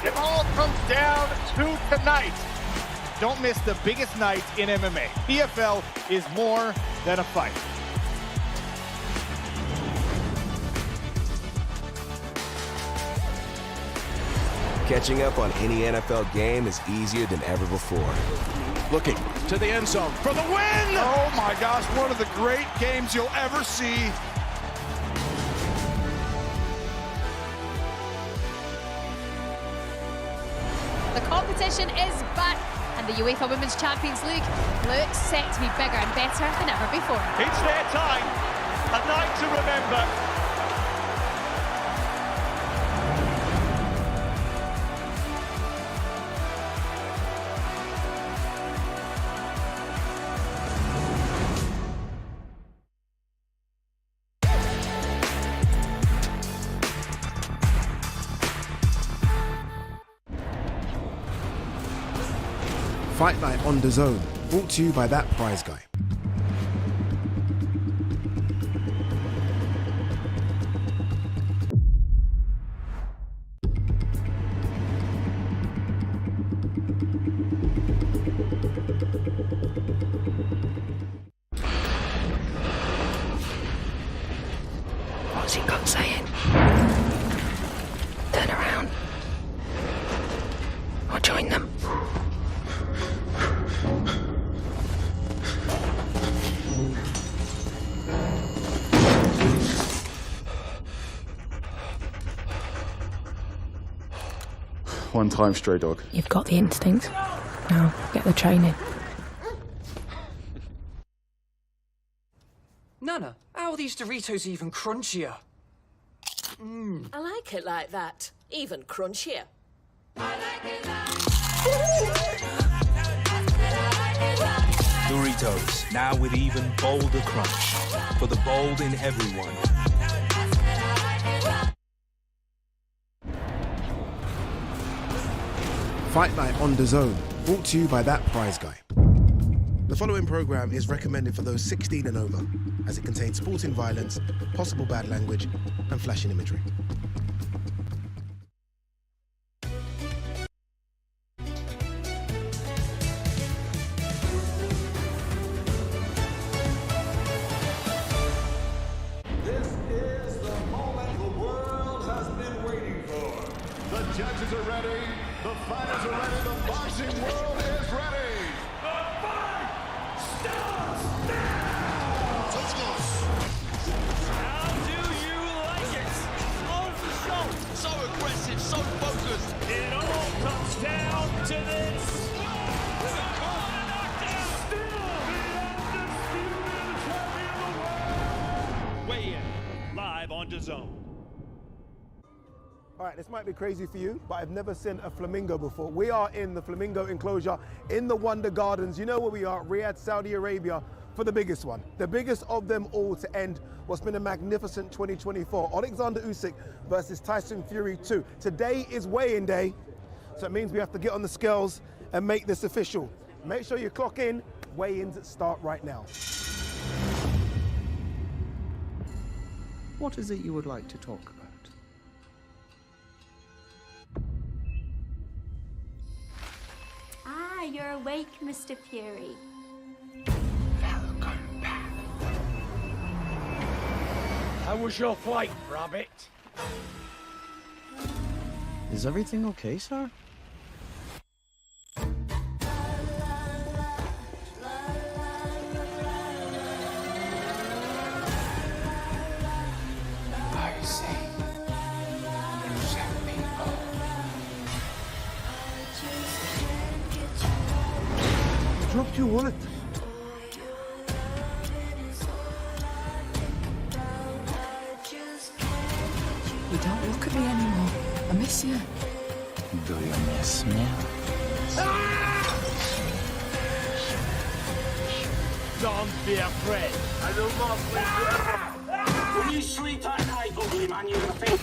It all comes down to tonight. Don't miss the biggest night in MMA. PFL is more than a fight. Catching up on any NFL game is easier than ever before. Looking to the end zone for the win! Oh my gosh, one of the great games you'll ever see. The competition is back, and the UEFA Women's Champions League looks set to be bigger and better than ever before. It's their time, a night to remember. Fight Night on DAZN, brought to you by that prize guy. What's he got saying? Turn around. I'll join them. One time, stray dog. You've got the instinct. Now, get the training. Nana, how are these Doritos even crunchier? I like it like that. Even crunchier. Doritos, now with even bolder crunch. For the bold in everyone. Fight Night on DAZN, brought to you by that prize guy. The following program is recommended for those 16 and over, as it contains sporting violence, possible bad language, and flashing imagery. This is the moment the world has been waiting for. The judges are ready, the fighters are ready, the boxing world is ready. The fight starts now! Let's go. How do you like it? On the show. So aggressive, so focused. It all comes down to this. Weigh in, live on DAZN. All right, this might be crazy for you, but I've never seen a flamingo before. We are in the flamingo enclosure in the Wonder Gardens. You know where we are, Riyadh, Saudi Arabia, for the biggest one. The biggest of them all to end what's been a magnificent 2024. Alexander Usyk versus Tyson Fury 2. Today is weigh-in day, so it means we have to get on the scales and make this official. Make sure you clock in. Weigh-ins start right now. What is it you would like to talk about? Ah, you're awake, Mr. Fury. Welcome back. How was your flight, Rabbit? Is everything okay, sir? Dropped your wallet. You don't look at me anymore. I miss you. Do you miss me? Don't be afraid. I will not leave you. Will you sleep that night, ugly man? You're gonna think.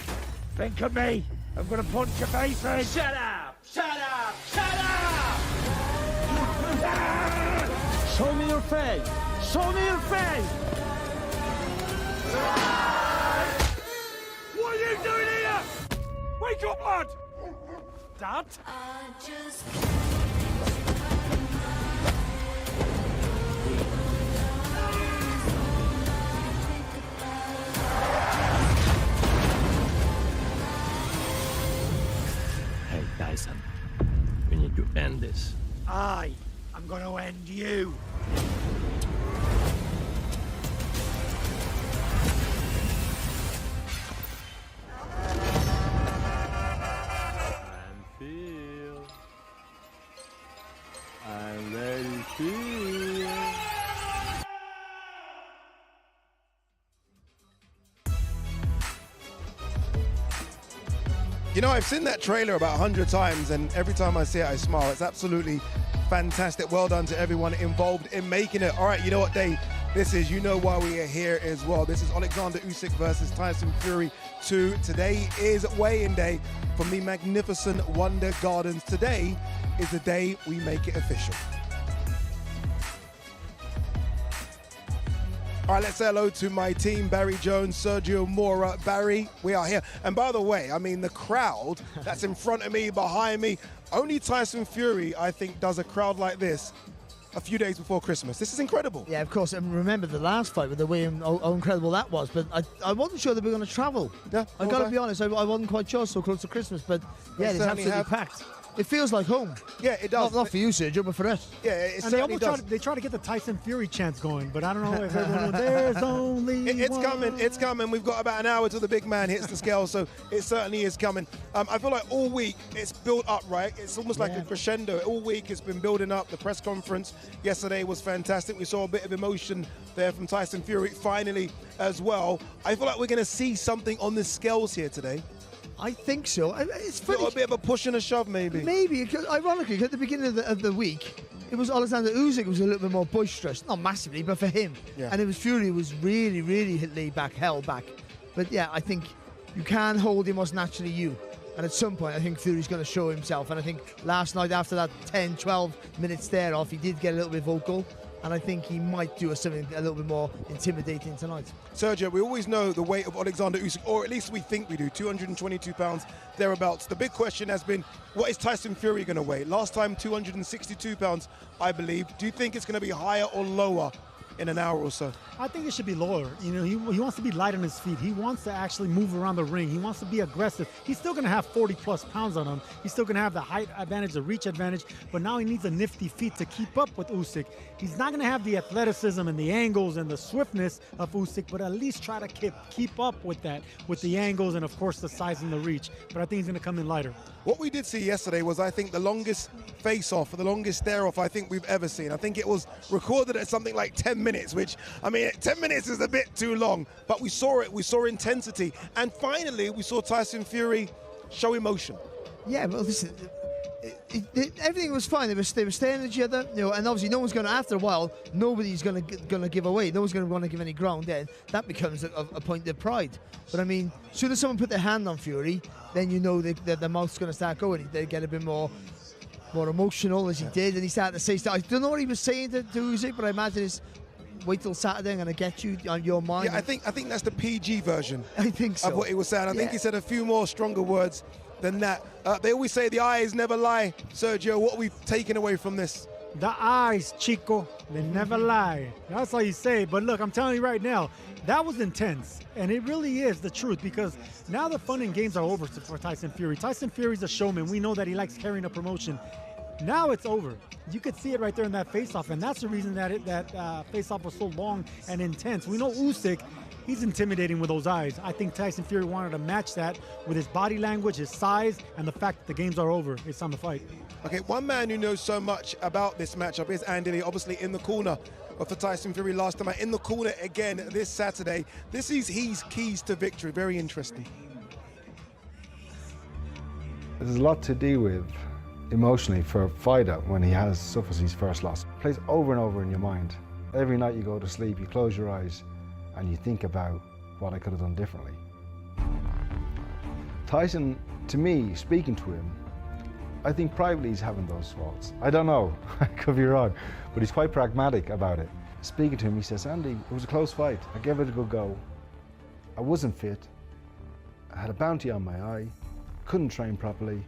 Think of me. I'm gonna punch your face in. Shut up! Shut up! Shut up! Show me your face. Show me your face. What are you doing here? Wake up, lad! Dad? Hey, Tyson. We need to end this. I'm gonna end you. And let it feel. You know, I've seen that trailer about 100 times, and every time I see it, I smile. It's absolutely fantastic. Well done to everyone involved in making it. All right, you know what day this is? You know why we are here as well. This is Alexander Usyk versus Tyson Fury 2. Today is weigh-in day from the magnificent Wonder Gardens. Today is the day we make it official. All right, let's say hello to my team, Barry Jones, Sergio Mora. Barry, we are here. And by the way, I mean, the crowd that's in front of me, behind me, only Tyson Fury, I think, does a crowd like this a few days before Christmas. This is incredible. Yeah, of course. And remember the last fight with the way how incredible that was. But I wasn't sure that we were going to travel. Yeah, I got to be honest, I wasn't quite sure so close to Christmas. But yeah, it's absolutely packed. It feels like home. Yeah, it does. Not for you, Sergio, but for us. Yeah, it and certainly does. They try to get the Tyson Fury chants going, but I don't know if everyone there's only It's one. coming, it's coming. We've got about an hour till the big man hits the scale, so it certainly is coming. I feel like all week it's built up, right? It's almost like a crescendo. All week it's been building up. The press conference yesterday was fantastic. We saw a bit of emotion there from Tyson Fury finally as well. I feel like we're going to see something on the scales here today. I think so. It's funny. A bit of a push and a shove, maybe. Maybe. Ironically, at the beginning of the week, it was Alexander Usyk was a little bit more boisterous. Not massively, but for him. Yeah. And it was Fury was really, really laid back, held back. But yeah, I think you can hold him what's naturally you. And at some point, I think Fury's going to show himself. And I think last night, after that 10, 12 minute stare off, he did get a little bit vocal. And I think he might do something a little bit more intimidating tonight. Sergio, we always know the weight of Alexander Usyk, or at least we think we do, 222 pounds, thereabouts. The big question has been, what is Tyson Fury going to weigh? Last time, 262 pounds, I believe. Do you think it's going to be higher or lower in an hour or so? I think it should be lower. You know, he wants to be light on his feet. He wants to actually move around the ring. He wants to be aggressive. He's still going to have 40-plus pounds on him. He's still going to have the height advantage, the reach advantage, but now he needs a nifty feet to keep up with Usyk. He's not going to have the athleticism and the angles and the swiftness of Usyk, but at least try to keep up with that, with the angles and, of course, the size and the reach. But I think he's going to come in lighter. What we did see yesterday was, I think, the longest face-off, or the longest stare-off I think we've ever seen. I think it was recorded at something like 10 minutes, which, I mean, 10 minutes is a bit too long, but we saw it, we saw intensity, and finally we saw Tyson Fury show emotion. Yeah, well, listen, everything was fine. They were staring at each other, you know, and obviously no one's going to, after a while, nobody's going to give away. No one's going to want to give any ground. Then that becomes a point of pride. But I mean, as soon as someone put their hand on Fury, then you know that the mouth's going to start going. They get a bit more emotional, as he did, and he started to say stuff. I don't know what he was saying to Usyk, but I imagine it's wait till Saturday, I'm going to get you on your mind. Yeah, I think that's the PG version. I think so. Of what he was saying. I think he said a few more stronger words than that. They always say the eyes never lie. Sergio, what are we taking away from this? The eyes, Chico, they never lie. That's all you say. But look, I'm telling you right now, that was intense. And it really is the truth, because now the fun and games are over for Tyson Fury. Tyson Fury's a showman. We know that he likes carrying a promotion. Now it's over. You could see it right there in that face-off, and that's the reason that face-off was so long and intense. We know Usyk, he's intimidating with those eyes. I think Tyson Fury wanted to match that with his body language, his size, and the fact that the games are over. It's time to fight. Okay, one man who knows so much about this matchup is Andy Lee, obviously in the corner for Tyson Fury last time, in the corner again this Saturday. This is his keys to victory. Very interesting. There's a lot to deal with emotionally for a fighter when he suffers his first loss. It plays over and over in your mind. Every night you go to sleep, you close your eyes and you think about what I could have done differently. Tyson, to me, speaking to him, I think privately he's having those thoughts. I don't know, I could be wrong, but he's quite pragmatic about it. Speaking to him, he says, Andy, it was a close fight. I gave it a good go. I wasn't fit. I had a bounty on my eye, couldn't train properly.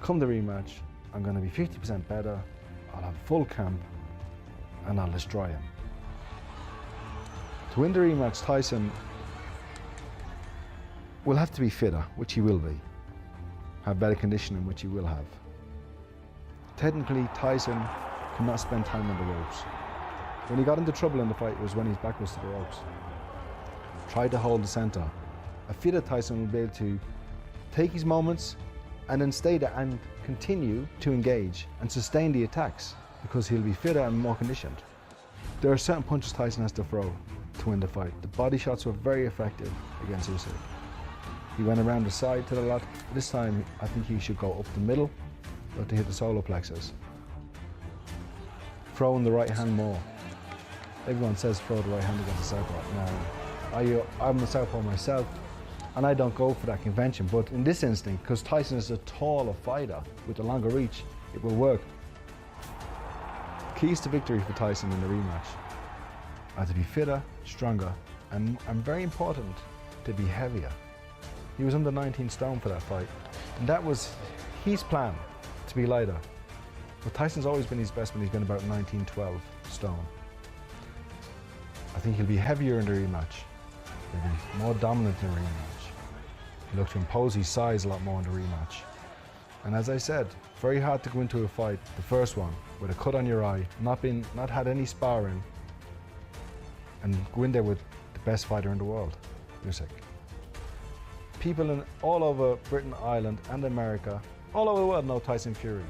come the rematch, I'm going to be 50% better, I'll have full camp, and I'll destroy him. To win the rematch, Tyson will have to be fitter, which he will be, have better conditioning, which he will have. Technically, Tyson cannot spend time on the ropes. When he got into trouble in the fight, it was when his back was to the ropes. Tried to hold the center. A fitter Tyson will be able to take his moments and then stay there and continue to engage and sustain the attacks because he'll be fitter and more conditioned. There are certain punches Tyson has to throw to win the fight. The body shots were very effective against Usyk. He went around the side to the lot. This time, I think he should go up the middle, but to hit the solar plexus. Throwing the right hand more. Everyone says throw the right hand against the southpaw. Now, I'm a southpaw myself, and I don't go for that convention, but in this instinct, because Tyson is a taller fighter with a longer reach, it will work. Keys to victory for Tyson in the rematch are to be fitter, stronger, and very important, to be heavier. He was under 19 stone for that fight, and that was his plan, to be lighter. But Tyson's always been his best when he's been about 19, 12 stone. I think he'll be heavier in the rematch. He'll be more dominant in the rematch. He'll look to impose his size a lot more in the rematch. And as I said, very hard to go into a fight, the first one, with a cut on your eye, not had any sparring, and go in there with the best fighter in the world, Usyk. People all over Britain, Ireland, and America, all over the world know Tyson Fury.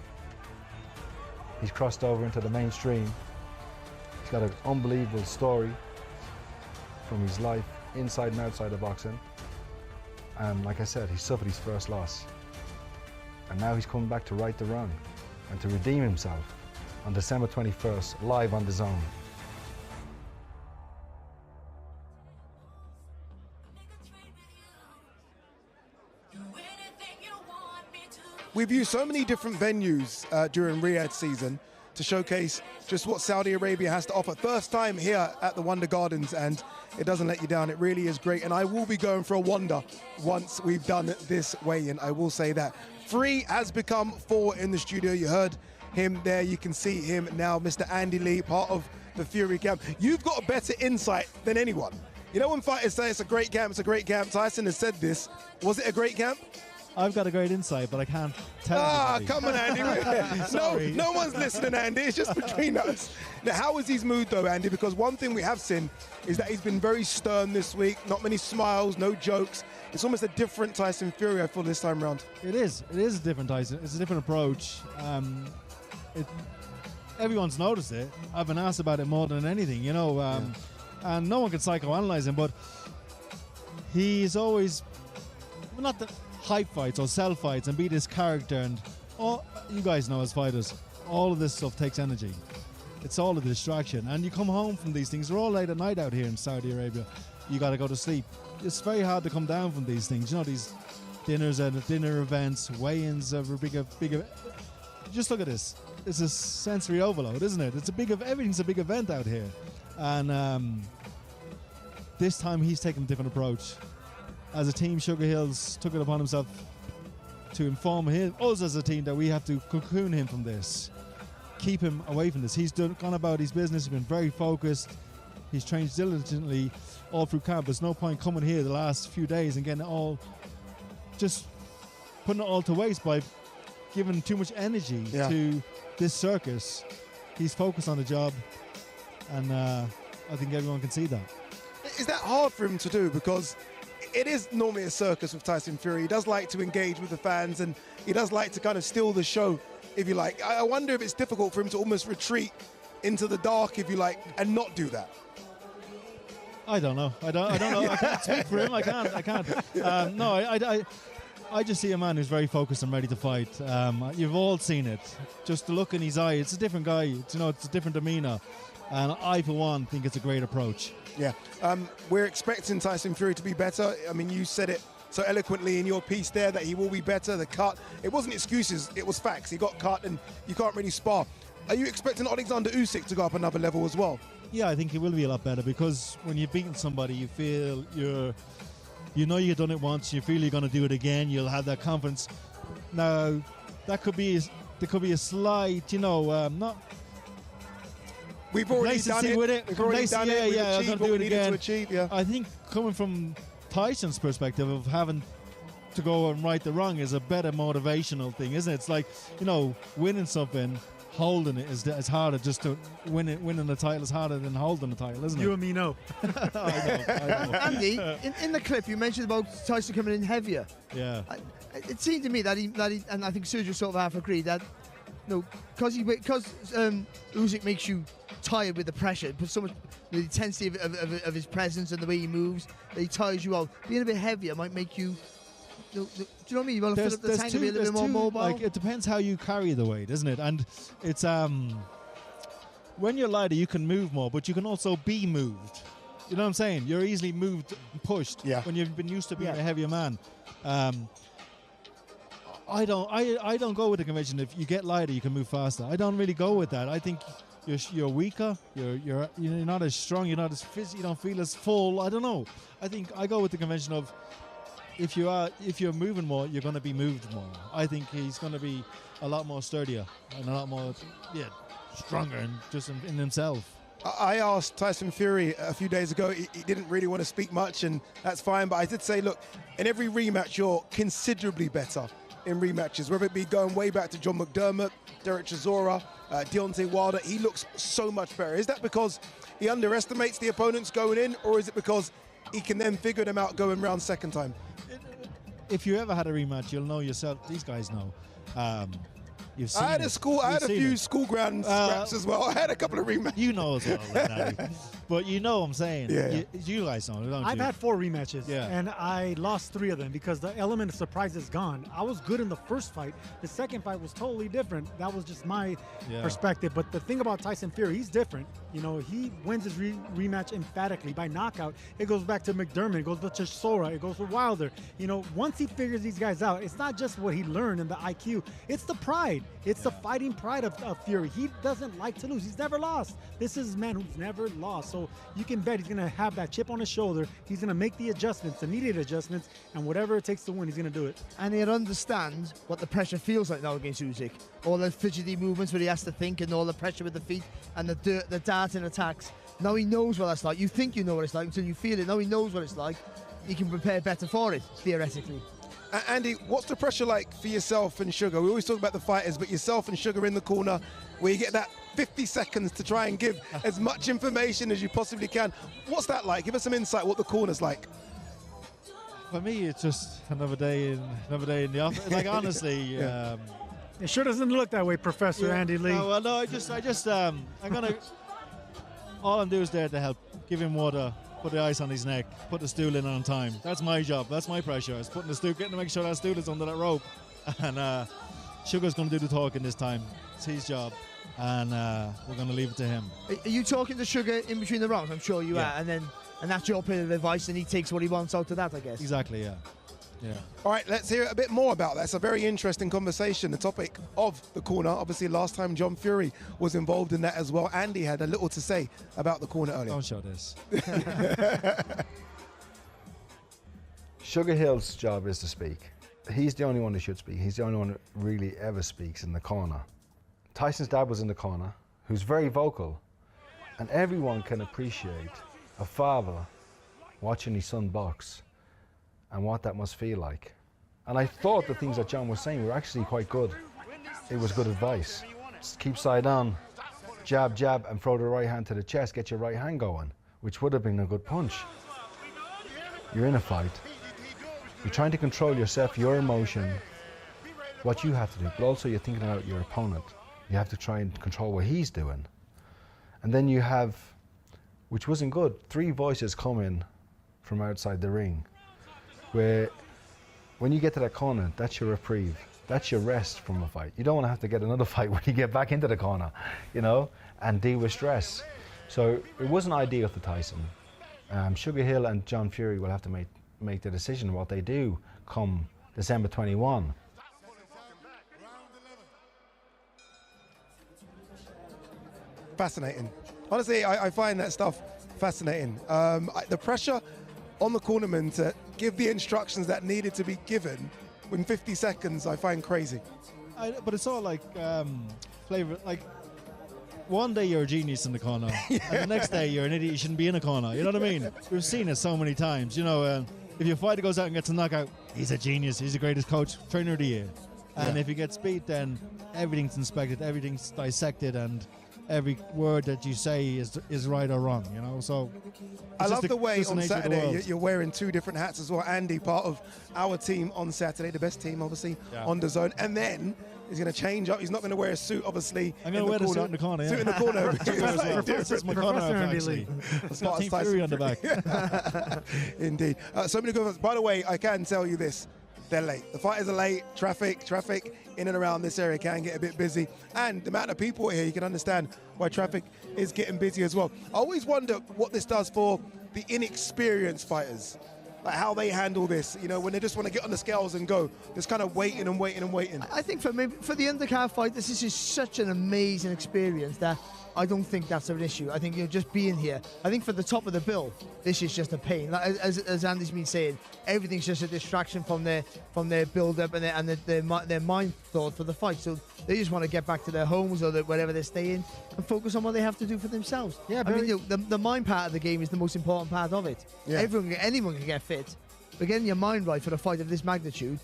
He's crossed over into the mainstream. He's got an unbelievable story from his life inside and outside of boxing. And like I said, he suffered his first loss. And now he's coming back to right the wrong and to redeem himself on December 21st, live on DAZN. We've used so many different venues during Riyadh season to showcase just what Saudi Arabia has to offer. First time here at the Wonder Gardens, and it doesn't let you down. It really is great, and I will be going for a Wonder once we've done this weigh-in. I will say that. 3 has become 4 in the studio. You heard him there. You can see him now, Mr. Andy Lee, part of the Fury camp. You've got a better insight than anyone. You know when fighters say it's a great camp, it's a great camp. Tyson has said this. Was it a great camp? I've got a great insight, but I can't tell anybody. Come on, Andy. no one's listening, Andy. It's just between us. Now, how is his mood, though, Andy? Because one thing we have seen is that he's been very stern this week. Not many smiles, no jokes. It's almost a different Tyson Fury, I feel, this time around. It is. It is a different Tyson. It's a different approach. Everyone's noticed it. I've been asked about it more than anything, you know. And no one can psychoanalyze him, but he's always not the hype fights or sell fights and be this character, and you guys know as fighters, all of this stuff takes energy. It's all a distraction, and you come home from these things. They're all late at night out here in Saudi Arabia. You got to go to sleep. It's very hard to come down from these things. You know, these dinners and dinner events, weigh-ins of a big. Just look at this. It's a sensory overload, isn't it? Everything's a big event out here, and this time he's taken a different approach. As a team, Sugar Hills took it upon himself to inform us as a team that we have to cocoon him from this, keep him away from this. He's gone about his business, he's been very focused, he's trained diligently all through camp. There's no point coming here the last few days and getting it all, just putting it all to waste by giving too much energy to this circus. He's focused on the job, and I think everyone can see that. Is that hard for him to do? Because it is normally a circus with Tyson Fury. He does like to engage with the fans, and he does like to kind of steal the show, if you like. I wonder if it's difficult for him to almost retreat into the dark, if you like, and not do that. I don't know. I don't know. I can't speak for him. I can't. No, I just see a man who's very focused and ready to fight. You've all seen it. Just the look in his eye. It's a different guy. It's a different demeanor. And I, for one, think it's a great approach. Yeah. We're expecting Tyson Fury to be better. I mean, you said it so eloquently in your piece there that he will be better. The cut, it wasn't excuses, it was facts. He got cut and you can't really spar. Are you expecting Alexander Usyk to go up another level as well? Yeah, I think he will be a lot better, because when you've beaten somebody, you feel you know you've done it once, you feel you're going to do it again, you'll have that confidence. Now, that could be a slight, not. We've already done it. With it. We've already done it. We've achieved what we needed to achieve. Yeah. I think coming from Tyson's perspective of having to go and right the wrong is a better motivational thing, isn't it? It's like, winning something, holding it is harder. Just to winning the title is harder than holding the title, isn't it? You and me know. I know. Andy, in the clip you mentioned about Tyson coming in heavier. Yeah. It seemed to me that he and I think Sergio sort of half agreed that because Usyk makes you tired with the pressure, puts so much the intensity of his presence and the way he moves, that he tires you out. Being a bit heavier might make you. Do you know what I mean? You want to fill up the tank and be a little bit more mobile. Like, it depends how you carry the weight, isn't it? And it's when you're lighter, you can move more, but you can also be moved. You know what I'm saying? You're easily moved and pushed when you've been used to being a heavier man. I don't go with the convention. If you get lighter, you can move faster. I don't really go with that. I think you're weaker. You're not as strong. You're not as you don't feel as full. I don't know. I think I go with the convention of if you're moving more, you're going to be moved more. I think he's going to be a lot more sturdier and a lot more stronger and just in himself. I asked Tyson Fury a few days ago. He didn't really want to speak much, and that's fine. But I did say, look, in every rematch, you're considerably better in rematches, whether it be going way back to John McDermott, Derek Chisora, Deontay Wilder. He looks so much better. Is that because he underestimates the opponents going in, or is it because he can then figure them out going round second time? If you ever had a rematch, you'll know yourself. These guys know. You've seen I had a few school ground scraps as well. I had a couple of rematches. You know as well, Daddy. But you know what I'm saying. Yeah. You guys know, don't you? I've had 4 rematches, and I lost 3 of them because the element of surprise is gone. I was good in the first fight. The second fight was totally different. That was just my perspective. But the thing about Tyson Fury, he's different. He wins his rematch emphatically by knockout. It goes back to McDermott. It goes to Chisora. It goes to Wilder. Once he figures these guys out, it's not just what he learned and the IQ. It's the pride. It's the fighting pride of Fury. He doesn't like to lose. He's never lost. This is a man who's never lost. So you can bet he's going to have that chip on his shoulder. He's going to make the adjustments, the needed adjustments, and whatever it takes to win, he's going to do it. And he'll understand what the pressure feels like now against Usyk. All the fidgety movements where he has to think and all the pressure with the feet and the darting attacks. Now he knows what that's like. You think you know what it's like until you feel it. Now he knows what it's like. He can prepare better for it, theoretically. Andy, what's the pressure like for yourself and Sugar? We always talk about the fighters, but yourself and Sugar in the corner where you get that 50 seconds to try and give as much information as you possibly can. What's that like? Give us some insight what the corner's like. For me, it's just another day in the office. Like, honestly, it sure doesn't look that way, Professor Andy Lee. No, well, no, I'm gonna. All I'm doing is there to help, give him water, put the ice on his neck, put the stool in on time. That's my job. That's my pressure. It's putting the stool, getting to make sure that stool is under that rope. And Sugar's going to do the talking this time. It's his job. And we're going to leave it to him. Are you talking to Sugar in between the rounds? I'm sure you are. And that's your bit of advice, and he takes what he wants out of that, I guess. Exactly, yeah. All right, let's hear a bit more about that. It's a very interesting conversation. The topic of the corner. Obviously, last time John Fury was involved in that as well. Andy had a little to say about the corner earlier. Don't show this. Sugar Hill's job is to speak. He's the only one who should speak. He's the only one who really ever speaks in the corner. Tyson's dad was in the corner, who's very vocal, and everyone can appreciate a father watching his son box and what that must feel like. And I thought the things that John was saying were actually quite good. It was good advice. Just keep side on, jab, jab, and throw the right hand to the chest, get your right hand going, which would have been a good punch. You're in a fight. You're trying to control yourself, your emotion, what you have to do, but also you're thinking about your opponent. You have to try and control what he's doing. And then you have, which wasn't good, 3 voices come in from outside the ring, where when you get to that corner, that's your reprieve. That's your rest from a fight. You don't want to have to get another fight when you get back into the corner, and deal with stress. So it wasn't ideal for Tyson. Sugar Hill and John Fury will have to make the decision what they do come December 21. Fascinating. Honestly, I find that stuff fascinating. The pressure on the cornerman to give the instructions that needed to be given within 50 seconds, I find crazy. but it's all like flavor. Like one day you're a genius in the corner, and the next day you're an idiot. You shouldn't be in a corner. You know what I mean? We've seen it so many times. You know, if your fighter goes out and gets a knockout, he's a genius. He's the greatest coach, trainer of the year. And if he gets beat, then everything's inspected, everything's dissected, and every word that you say is right or wrong, you know. So I love the way on Saturday you're wearing two different hats as well. Andy, part of our team on Saturday, the best team obviously on DAZN, and then he's going to change up. He's not going to wear a suit, obviously. I'm going to wear the suit in the corner. Suit in the corner. Professor actually. It's got Team Fury on the back. Indeed. So many good ones. By the way, I can tell you this. They're late. The fighters are late. Traffic in and around this area can get a bit busy. And the amount of people here, you can understand why traffic is getting busy as well. I always wonder what this does for the inexperienced fighters. Like how they handle this, you know, when they just want to get on the scales and go, just kind of waiting and waiting and waiting. I think for the undercard fight, this is just such an amazing experience that I don't think that's an issue. I think just being here. I think for the top of the bill, this is just a pain. Like, as Andy's been saying, everything's just a distraction from their build-up and their mind thought for the fight. So they just want to get back to their homes or wherever they're staying and focus on what they have to do for themselves. Yeah, I mean, the mind part of the game is the most important part of it. Yeah. Anyone can get fit, but getting your mind right for a fight of this magnitude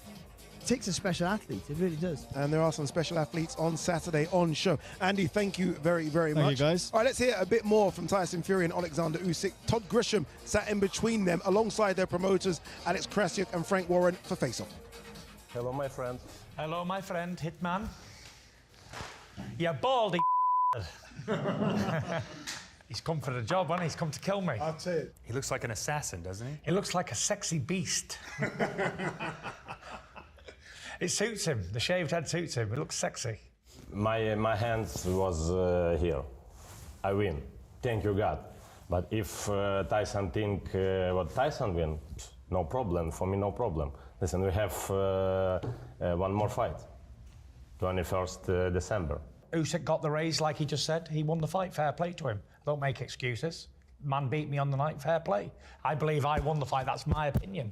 takes a special athlete. It really does. And there are some special athletes on Saturday on show. Andy, thank you very, very much. Thank you, guys. All right, let's hear a bit more from Tyson Fury and Alexander Usyk. Todd Grisham sat in between them alongside their promoters, Alex Krassyuk and Frank Warren, for Face Off. Hello, my friend. Hello, my friend, Hitman. You baldy. He's come for the job, hasn't he? He's come to kill me. That's it. He looks like an assassin, doesn't he? He looks like a sexy beast. It suits him. The shaved head suits him. It looks sexy. My hands was here. I win. Thank you, God. But if Tyson think what Tyson win, no problem. For me, no problem. Listen, we have one more fight. 21st December. Usyk got the raise like he just said. He won the fight. Fair play to him. Don't make excuses. Man beat me on the night. Fair play. I believe I won the fight. That's my opinion.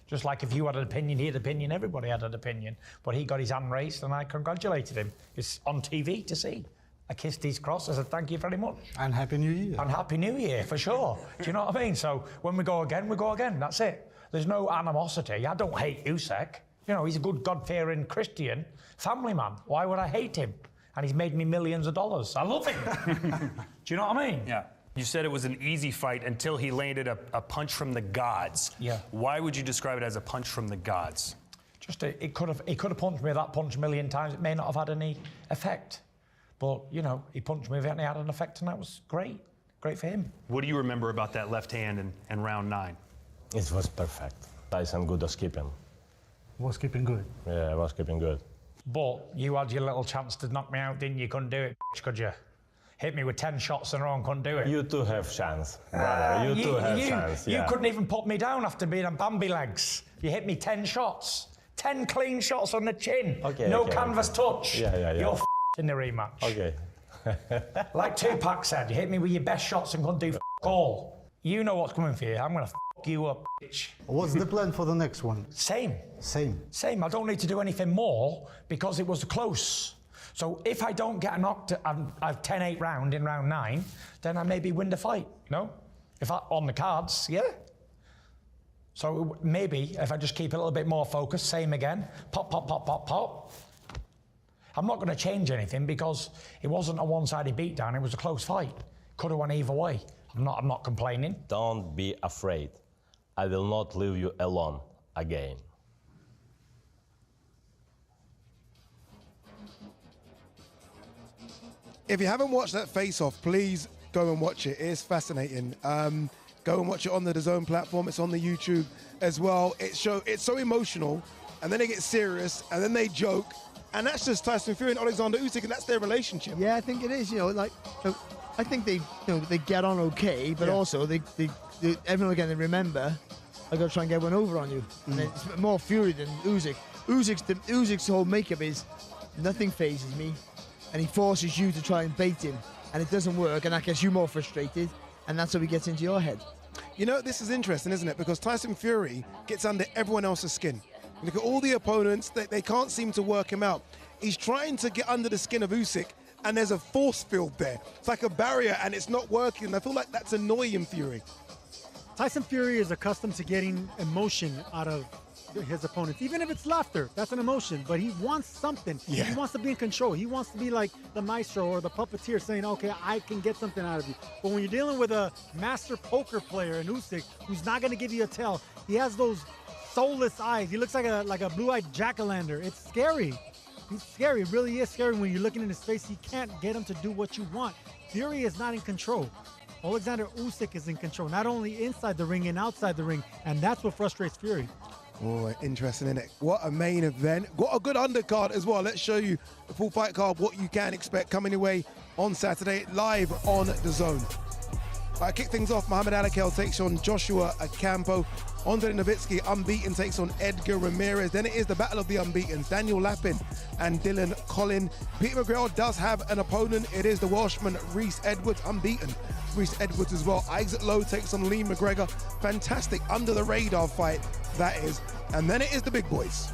Just like if you had an opinion, he had an opinion, everybody had an opinion. But he got his hand raised and I congratulated him. It's on TV to see. I kissed his cross. I said, thank you very much. And Happy New Year. And Happy New Year, for sure. Do you know what I mean? So when we go again, we go again. That's it. There's no animosity. I don't hate Usyk. You know, he's a good God-fearing Christian family man. Why would I hate him? And he's made me millions of dollars. I love him. Do you know what I mean? Yeah. You said it was an easy fight until he landed a punch from the gods. Yeah. Why would you describe it as a punch from the gods? Just he could have punched me that punch a million times. It may not have had any effect, but you know he punched me and it had an effect, and that was great. Great for him. What do you remember about that left hand in round 9? It was perfect. Tyson good at skipping. Was keeping good. Yeah, was keeping good. But you had your little chance to knock me out, didn't you? Couldn't do it, could you? Hit me with 10 shots in a row and couldn't do it. You too have chance, brother. You too have chance. You couldn't even put me down after being on Bambi legs. You hit me 10 shots. 10 clean shots on the chin. Okay, no canvas touch. Yeah. You're in the rematch. Okay. Like Tupac said, you hit me with your best shots and couldn't do all. You know what's coming for you. I'm gonna you up, bitch. What's the plan for the next one? Same. Same. I don't need to do anything more because it was close. So if I don't get knocked at a 10-8 round in round 9, then I maybe win the fight, no? If I, on the cards, yeah. So maybe if I just keep a little bit more focused, same again, pop, pop, pop, pop, pop. I'm not going to change anything because it wasn't a one-sided beatdown, it was a close fight. Could have went either way. I'm not complaining. Don't be afraid. I will not leave you alone again. If you haven't watched that face-off, please go and watch it. It is fascinating. Go and watch it on the DAZN platform. It's on the YouTube as well. It's so emotional, and then they get serious, and then they joke, and that's just Tyson Fury and Alexander Usyk, and that's their relationship. Yeah, I think it is. You know, like I think they get on okay, but also they every now and again they remember I got to try and get one over on you, and it's more Fury than Usyk. Usyk's whole makeup is nothing phases me. And he forces you to try and bait him, and it doesn't work, and that gets you more frustrated, and that's how he gets into your head. You know, this is interesting, isn't it? Because Tyson Fury gets under everyone else's skin. Look at all the opponents, they can't seem to work him out. He's trying to get under the skin of Usyk, and there's a force field there. It's like a barrier, and it's not working. I feel like that's annoying Fury. Tyson Fury is accustomed to getting emotion out of his opponents, even if it's laughter. That's an emotion, but he wants something. Yeah. He wants to be in control. He wants to be like the maestro or the puppeteer saying, okay, I can get something out of you. But when you're dealing with a master poker player in Usyk, who's not going to give you a tell, he has those soulless eyes. He looks like a blue-eyed jack-o'-lantern. It's scary. He's scary. It really is scary when you're looking in his face. You can't get him to do what you want. Fury is not in control. Alexander Usyk is in control, not only inside the ring and outside the ring, and that's what frustrates Fury. Oh, interesting, isn't it? What a main event. Got a good undercard as well. Let's show you the full fight card, what you can expect coming your way on Saturday, live on DAZN. Kick things off, Muhammad Alakel takes on Joshua Ocampo. Andre Novitskyi, unbeaten, takes on Edgar Ramirez. Then it is the battle of the unbeatens, Daniel Lapin and Dylan Colin. Peter McGrail does have an opponent. It is the Welshman Rhys Edwards, unbeaten. Rhys Edwards as well. Isaac Lowe takes on Lee McGregor. Fantastic under-the-radar fight, that is. And then it is the big boys.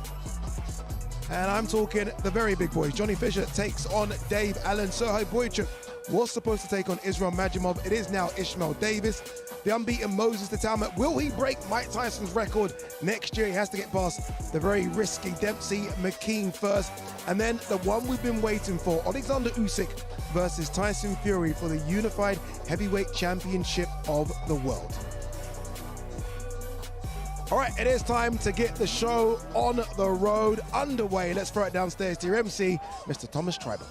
And I'm talking the very big boys. Johnny Fisher takes on Dave Allen. Sergey Bohachuk was supposed to take on Israel Majimov. It is now Ishmael Davis. The unbeaten Moses Itauma. Will he break Mike Tyson's record next year? He has to get past the very risky Dempsey McKean first. And then the one we've been waiting for, Alexander Usyk versus Tyson Fury for the Unified Heavyweight Championship of the world. All right, it is time to get the show on the road underway. Let's throw it downstairs to your MC, Mr. Thomas Tribal.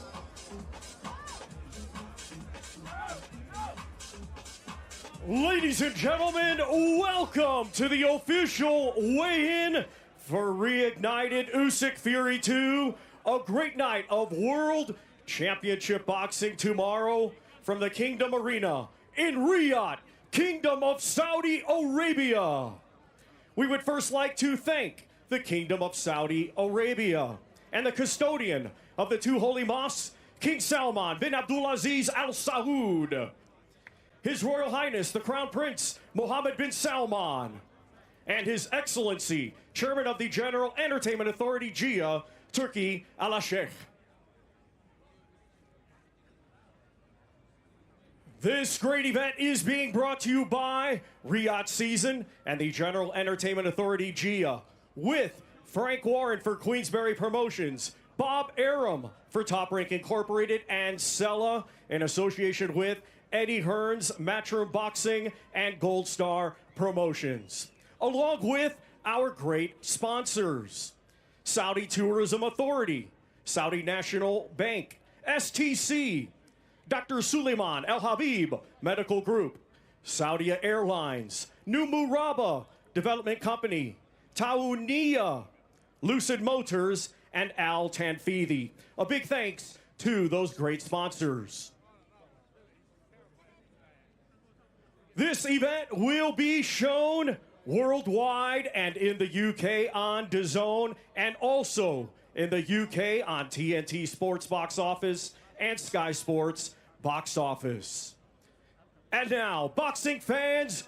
Ladies and gentlemen, welcome to the official weigh-in for Reignited Usyk Fury 2. A great night of World Championship Boxing tomorrow from the Kingdom Arena in Riyadh, Kingdom of Saudi Arabia. We would first like to thank the Kingdom of Saudi Arabia and the custodian of the two holy mosques, King Salman bin Abdulaziz Al Saud. His Royal Highness, the Crown Prince, Mohammed bin Salman, and His Excellency, Chairman of the General Entertainment Authority, GIA, Turkey, Alakel. This great event is being brought to you by Riyadh Season and the General Entertainment Authority, GIA, with Frank Warren for Queensberry Promotions, Bob Arum for Top Rank Incorporated, and Sella in association with Eddie Hearns, Matchroom Boxing, and Gold Star Promotions, along with our great sponsors: Saudi Tourism Authority, Saudi National Bank, STC, Dr. Suleiman Al Habib Medical Group, Saudi Airlines, New Muraba Development Company, Taounia, Lucid Motors, and Al Tanfidi. A big thanks to those great sponsors. This event will be shown worldwide and in the UK on DAZN, and also in the UK on TNT Sports Box Office and Sky Sports Box Office. And now, boxing fans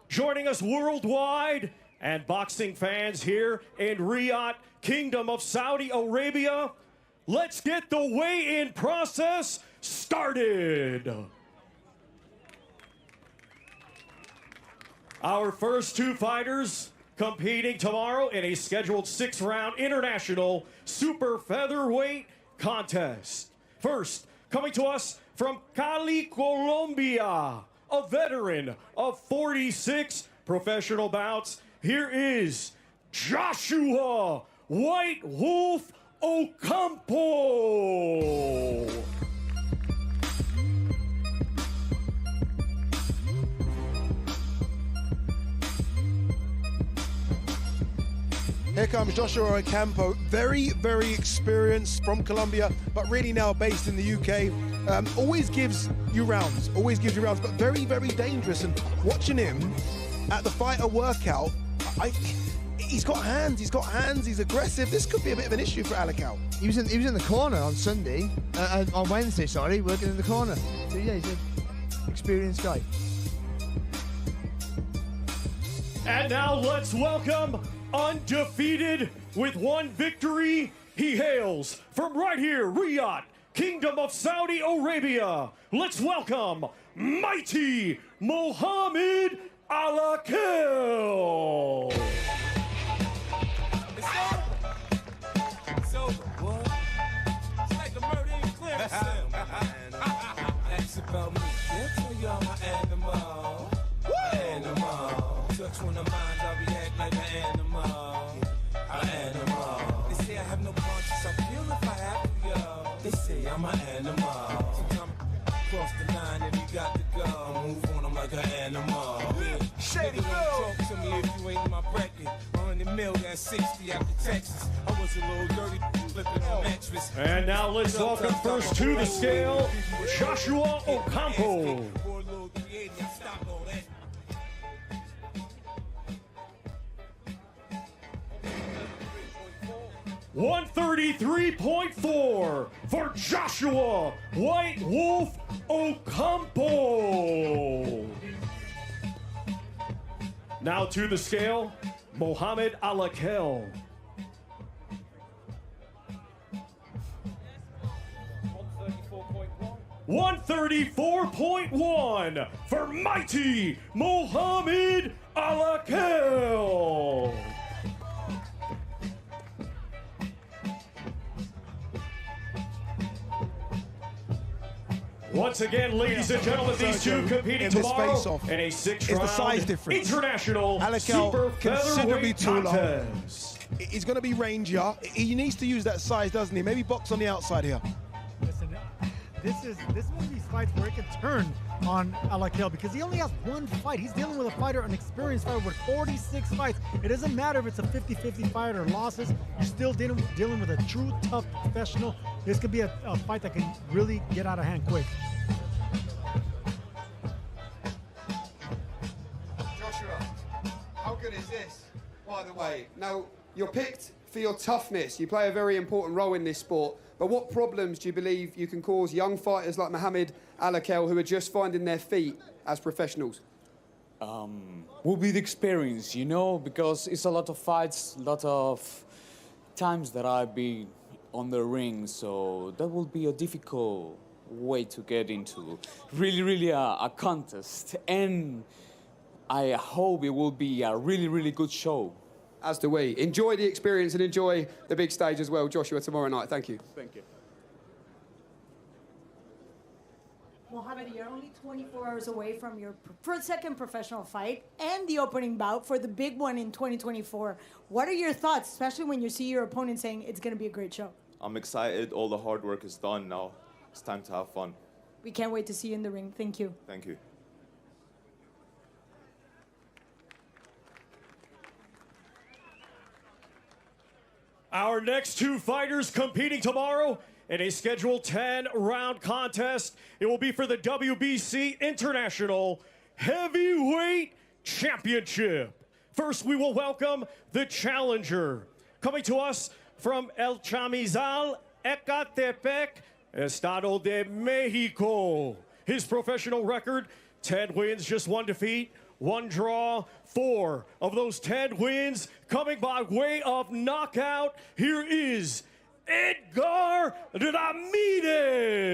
joining us worldwide and boxing fans here in Riyadh, Kingdom of Saudi Arabia, let's get the weigh-in process started. Our first two fighters competing tomorrow in a scheduled 6-round international super featherweight contest. First, coming to us from Cali, Colombia, a veteran of 46 professional bouts, here is Joshua White Wolf Ocampo. Here comes Joshua Ocampo, very, very experienced from Colombia, but really now based in the UK. Always gives you rounds, but very, very dangerous. And watching him at the fighter workout, he's got hands, he's aggressive. This could be a bit of an issue for Alakel. He was in the corner on Sunday, on Wednesday, sorry, working in the corner. So yeah, he's an experienced guy. And now let's welcome undefeated with one victory He hails from right here, Riyadh, Kingdom of Saudi Arabia. Let's welcome mighty Mohammed Alakel. It's over, what? It's like the murder ain't clear. That's about me. They'll tell you I'm an animal. Animal. Touch one of mine, I react like an animal. An animal. They say I have no conscience, I feel if I have to, yo. They say I'm an animal. Sometimes I cross the line and you got to go. Move on, I'm like an animal. Shady go. Talk to me if you ain't my bracket. 100 mil, that's 60 after Texas. I was a little dirty, flipping on mattress. And now let's welcome first to the scale, Joshua Ocampo. 133.4 for Joshua White Wolf Ocampo. Now to the scale, Mohammed Alakel. 134.1 for mighty Mohammed Alakel. Once again, ladies and gentlemen, these two competing tomorrow in a six-round international super featherweight contest. He's going to be rangier. He needs to use that size, doesn't he? Maybe box on the outside here. Listen, this is one of these fights where it can turn on Alakel because he only has one fight. He's dealing with a fighter, an experienced fighter with 46 fights. It doesn't matter if it's a 50-50 fight or losses. You're still dealing with a true tough professional. This could be a fight that can really get out of hand quick. Joshua, how good is this, by the way? Now, you're picked for your toughness. You play a very important role in this sport. But what problems do you believe you can cause young fighters like Mohammed Alakel who are just finding their feet as professionals? Will be the experience, you know, because it's a lot of fights, a lot of times that I've been on the ring, so that will be a difficult way to get into really a contest. And I hope it will be a really good show. As do we. Enjoy the experience and enjoy the big stage as well, Joshua, tomorrow night. Thank you. Thank you. Mohammed, you're only 24 hours away from your second professional fight and the opening bout for the big one in 2024. What are your thoughts, especially when you see your opponent saying it's going to be a great show? I'm excited. All the hard work is done now. It's time to have fun. We can't wait to see you in the ring. Thank you. Thank you. Our next two fighters competing tomorrow in a scheduled 10-round contest. It will be for the WBC International Heavyweight Championship. First, we will welcome the challenger. Coming to us from El Chamizal, Ecatepec, Estado de Mexico. His professional record, 10 wins, just 1 defeat, 1 draw, 4 of those 10 wins coming by way of knockout. Here is Edgar Ramirez.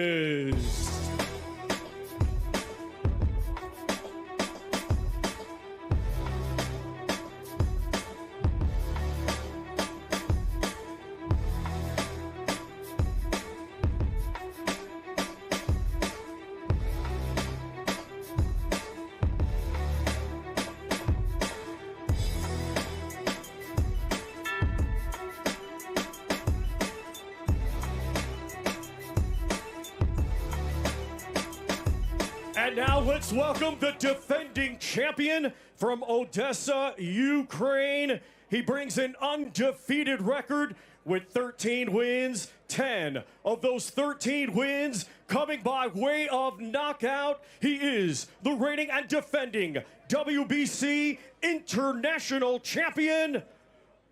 And now let's welcome the defending champion from Odessa, Ukraine. He brings an undefeated record with 13 wins, 10 of those 13 wins coming by way of knockout. He is the reigning and defending WBC International Champion,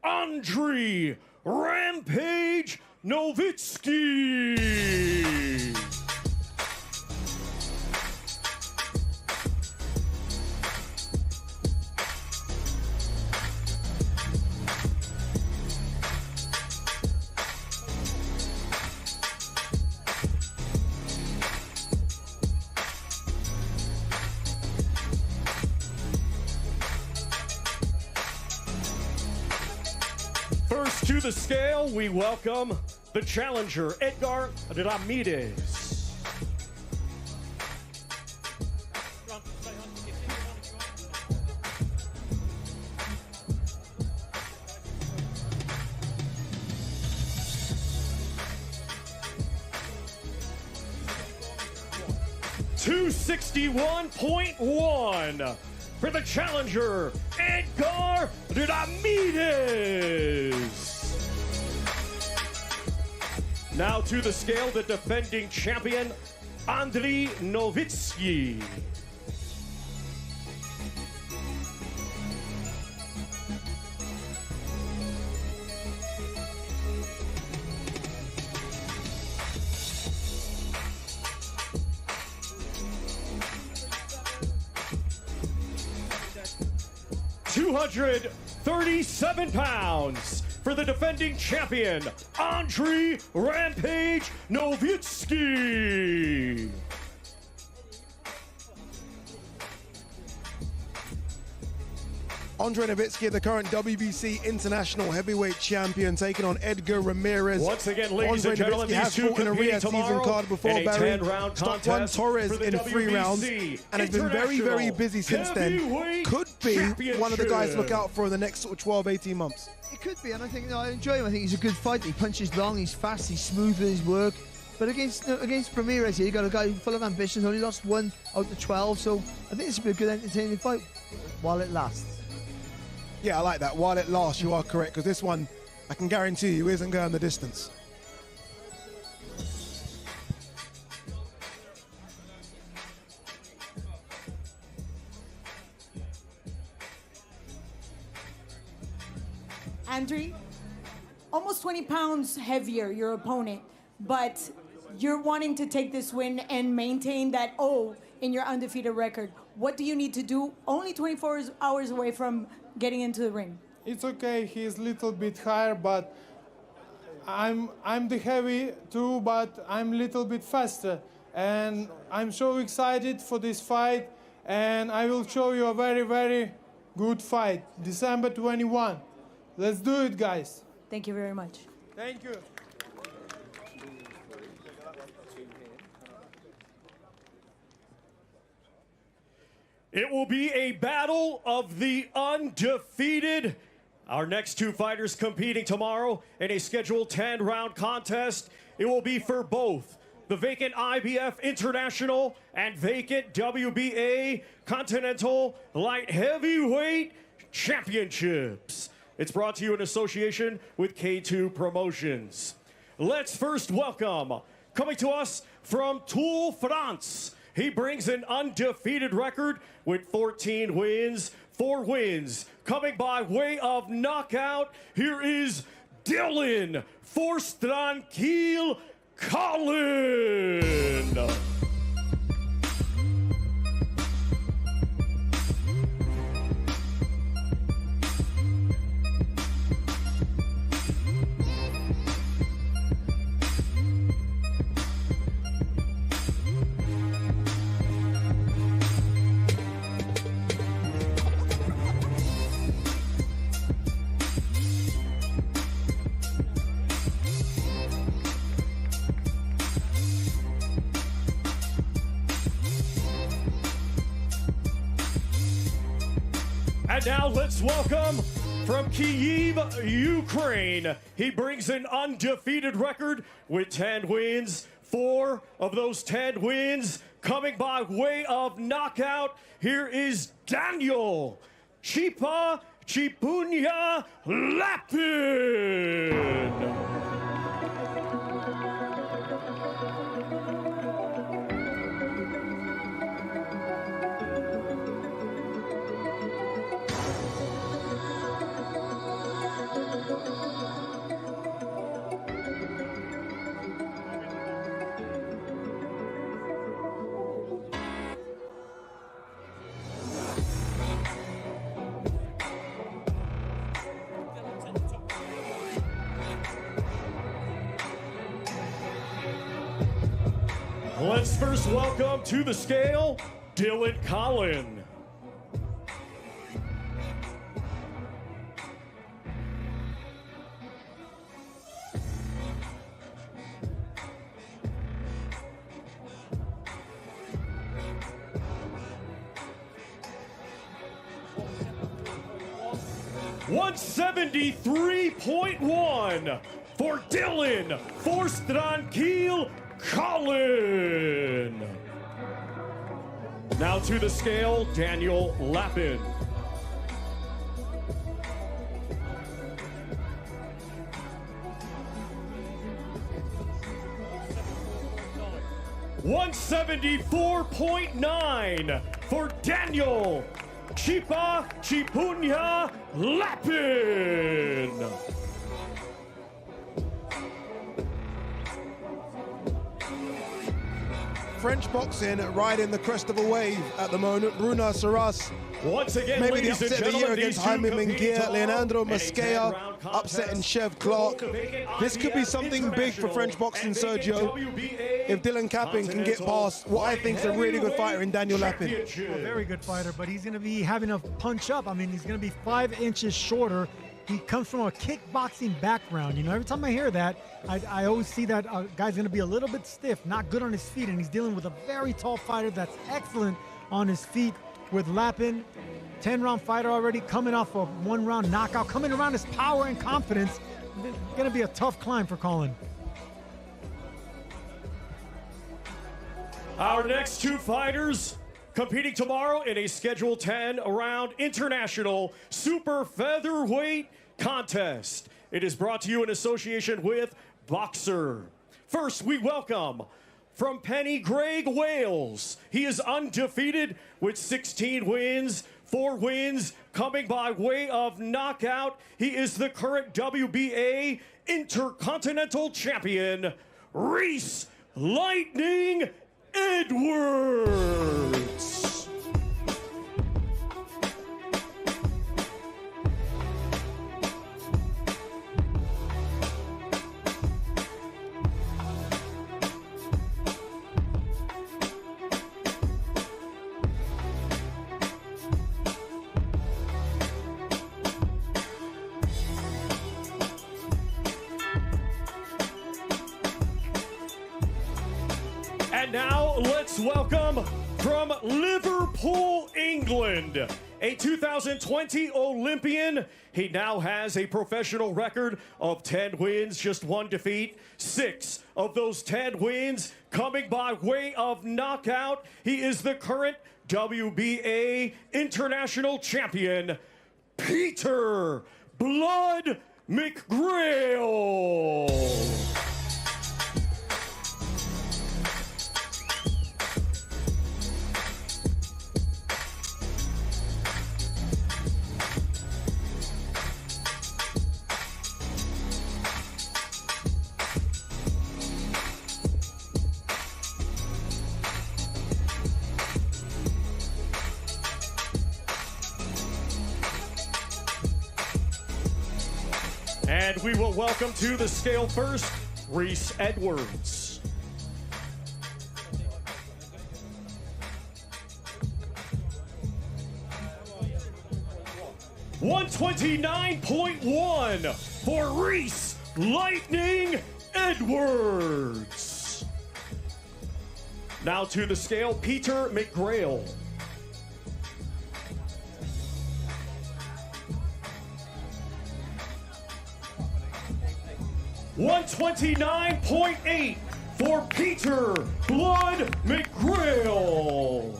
Andriy Rampage Novitskyi. to the scale, we welcome the challenger, Edgar Ramirez. $261.1 for the challenger, Edgar Ramirez. Now to the scale, the defending champion, Andriy Novitskyi. £237 for the defending champion, Andriy Rampage Novitskyi. Andriy Novitskyi, the current WBC International Heavyweight Champion, taking on Edgar Ramirez. Once again, ladies and gentlemen, these two compete tomorrow card before in a 10-round stopped contest Juan Torres for the in 3 rounds WBC and has been very, very busy since then. Heavyweight Could be one of the guys to look Championship. out for in the next sort of 12, 18 months. It could be, and I think I enjoy him. I think he's a good fighter. He punches long, he's fast, he's smooth with his work. But against Ramirez here, you got a guy full of ambitions, only lost 1 out of 12, so I think this will be a good, entertaining fight while it lasts. Yeah, I like that. While it lasts, you are correct, because this one, I can guarantee you, isn't going the distance. Andriy, almost 20 pounds heavier, your opponent, but you're wanting to take this win and maintain that O in your undefeated record. What do you need to do? Only 24 hours away from getting into the ring. It's okay, he's a little bit higher, but I'm the heavy too, but I'm a little bit faster. And I'm so excited for this fight, and I will show you a very, very good fight. December 21. Let's do it, guys. Thank you very much. Thank you. It will be a battle of the undefeated. Our next two fighters competing tomorrow in a scheduled 10-round contest. It will be for both the vacant IBF International and vacant WBA Continental Light Heavyweight Championships. It's brought to you in association with K2 Promotions. Let's first welcome, coming to us from Toul, France. He brings an undefeated record with 14 wins, 4 wins. Coming by way of knockout, here is Dylan Force Tranquille Colin. And now let's welcome from Kyiv, Ukraine. He brings an undefeated record with 10 wins. 4 of those 10 wins coming by way of knockout. Here is Daniel Chipa Chipunya Lapin. Let's first welcome to the scale, Dylan Colin. 173.1 for Dylan Force Tranquil Colin. Now to the scale, Daniel Lapin. 174.9 for Daniel Chipunya Lapin. French boxing riding the crest of a wave at the moment. Bruno Saras. Once again, maybe the ladies and upset of the year gentlemen, against these two Jaime competing Minguia, tomorrow Leonardo in a Mosquera, 10-round upsetting contest. Chev Clark. This could be something big for French boxing, Sergio, if Dylan Capin can get past what I think is a really good fighter in Daniel Lapin. A very good fighter, but he's going to be having a punch up. I mean, he's going to be 5 inches shorter. He comes from a kickboxing background. You know, every time I hear that, I always see that guy's going to be a little bit stiff, not good on his feet, and he's dealing with a very tall fighter that's excellent on his feet with Lapin. 10-round fighter already, coming off a 1-round knockout, coming around his power and confidence. It's going to be a tough climb for Colin. Our next two fighters competing tomorrow in a scheduled 10-round international super featherweight contest. It is brought to you in association with Boxer. First, we welcome from Penny Greg, Wales. He is undefeated with 16 wins, 4 wins coming by way of knockout. He is the current WBA Intercontinental Champion, Reese Lightning Edwards. And now let's welcome from Liverpool, England, a 2020 Olympian. He now has a professional record of 10 wins, just 1 defeat. 6 of those 10 wins coming by way of knockout. He is the current WBA International Champion, Peter Blood McGrail. And we will welcome to the scale first, Reese Edwards. $129.1 for Reese Lightning Edwards. Now to the scale, Peter McGrail. $129.8 for Peter Blood McGrail.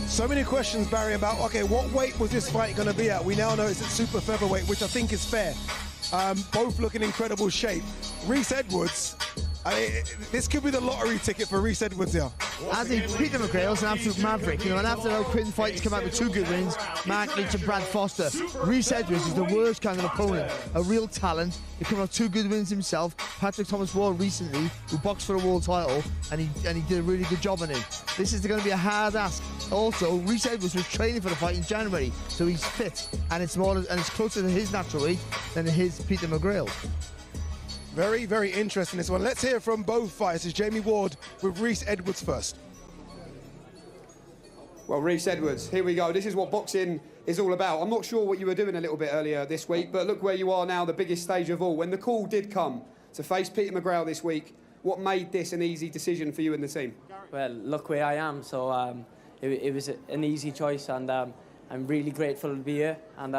So many questions, Barry, about, okay, what weight was this fight going to be at? We now know it's at super featherweight, which I think is fair. Both look in incredible shape. Reese Edwards, this could be the lottery ticket for Reese Edwards here. I think Peter McGrail's an absolute maverick, you know, and after how Quinn fights come out with 2 good wins, Mark Leach and Brad Foster, Reese Edwards is the worst kind of opponent, a real talent. He came off 2 good wins himself. Patrick Thomas Ward recently, who boxed for a world title, and he did a really good job on him. This is going to be a hard ask. Also, Reese Edwards was training for the fight in January, so he's fit, and it's closer to his natural weight than his Peter McGrail. Very, very interesting, this one. Let's hear from both fighters. Jamie Ward with Reese Edwards first. Well, Reese Edwards, here we go. This is what boxing is all about. I'm not sure what you were doing a little bit earlier this week, but look where you are now, the biggest stage of all. When the call did come to face Peter McGrail this week, what made this an easy decision for you and the team? Well, look where I am, so it was an easy choice, and I'm really grateful to be here, and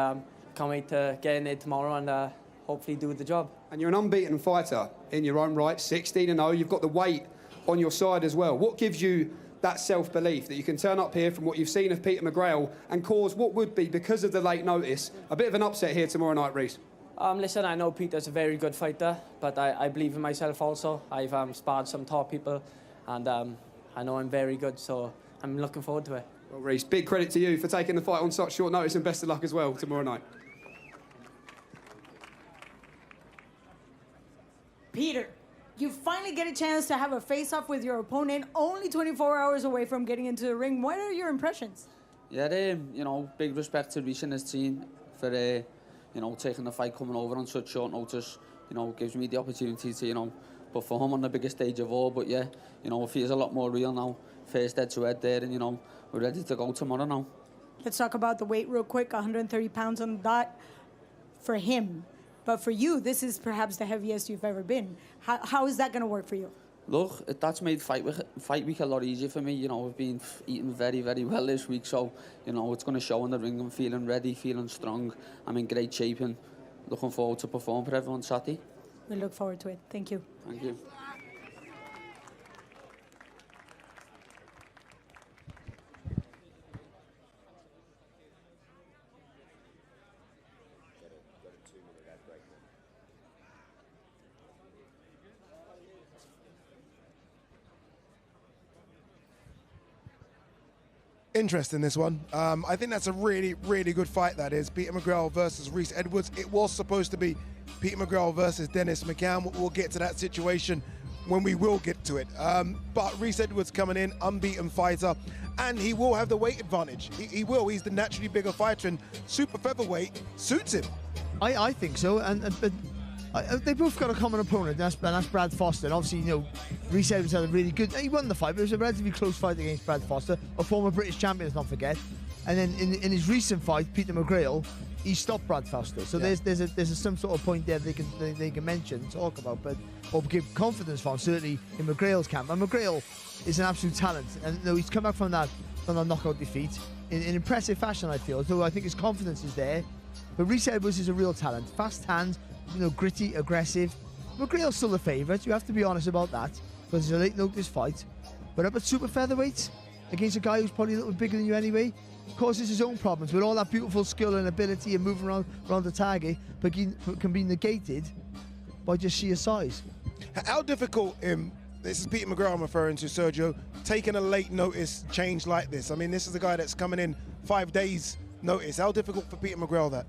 can't wait to get in there tomorrow and hopefully do the job. And you're an unbeaten fighter in your own right, 16-0. You've got the weight on your side as well. What gives you that self-belief that you can turn up here from what you've seen of Peter McGrail and cause what would be, because of the late notice, a bit of an upset here tomorrow night, Reece? Listen, I know Peter's a very good fighter, but I believe in myself also. I've sparred some top people, and I know I'm very good, so I'm looking forward to it. Well, Reece, big credit to you for taking the fight on such short notice, and best of luck as well tomorrow night. Peter, you finally get a chance to have a face-off with your opponent, only 24 hours away from getting into the ring. What are your impressions? Yeah, you know, big respect to Reece and his team for, you know, taking the fight, coming over on such short notice. You know, gives me the opportunity to, you know, perform on the biggest stage of all. But yeah, you know, it feels a lot more real now. First head-to-head there, and, you know, we're ready to go tomorrow now. Let's talk about the weight real quick, 130 pounds on the dot for him. But for you, this is perhaps the heaviest you've ever been. How is that going to work for you? Look, that's made fight week a lot easier for me. You know, I've been eating very, very well this week, so, you know, it's going to show in the ring. I'm feeling ready, feeling strong. I'm in great shape and looking forward to perform for everyone Saturday. We look forward to it. Thank you. Thank you. Interesting, this one. I think that's a really, really good fight, that is. Peter McGrail versus Reece Edwards. It was supposed to be Peter McGrail versus Dennis McKean. We'll get to that situation when we will get to it. But Reece Edwards coming in, unbeaten fighter, and he will have the weight advantage. He will. He's the naturally bigger fighter, and super featherweight suits him. I think so, they both got a common opponent, and that's Brad Foster. And obviously, you know, Reece Edwards had a really good... He won the fight, but it was a relatively close fight against Brad Foster, a former British champion, let's not forget. And then in his recent fight, Peter McGrail, he stopped Brad Foster. So yeah, there's some sort of point there they can mention, talk about, or give confidence from, certainly in McGrail's camp. And McGrail is an absolute talent, and you know, he's come back from that knockout defeat in impressive fashion, I feel. So I think his confidence is there. But Reece Edwards is a real talent, fast hands, you know, gritty, aggressive. McGrail's still the favourite, you have to be honest about that, because it's a late notice fight. But up at super featherweight, against a guy who's probably a little bigger than you anyway, causes his own problems with all that beautiful skill and ability and moving around the target, but can be negated by just sheer size. How difficult, this is Peter McGrail I'm referring to, Sergio, taking a late notice change like this? I mean, this is a guy that's coming in 5 days notice. How difficult for Peter McGrail that?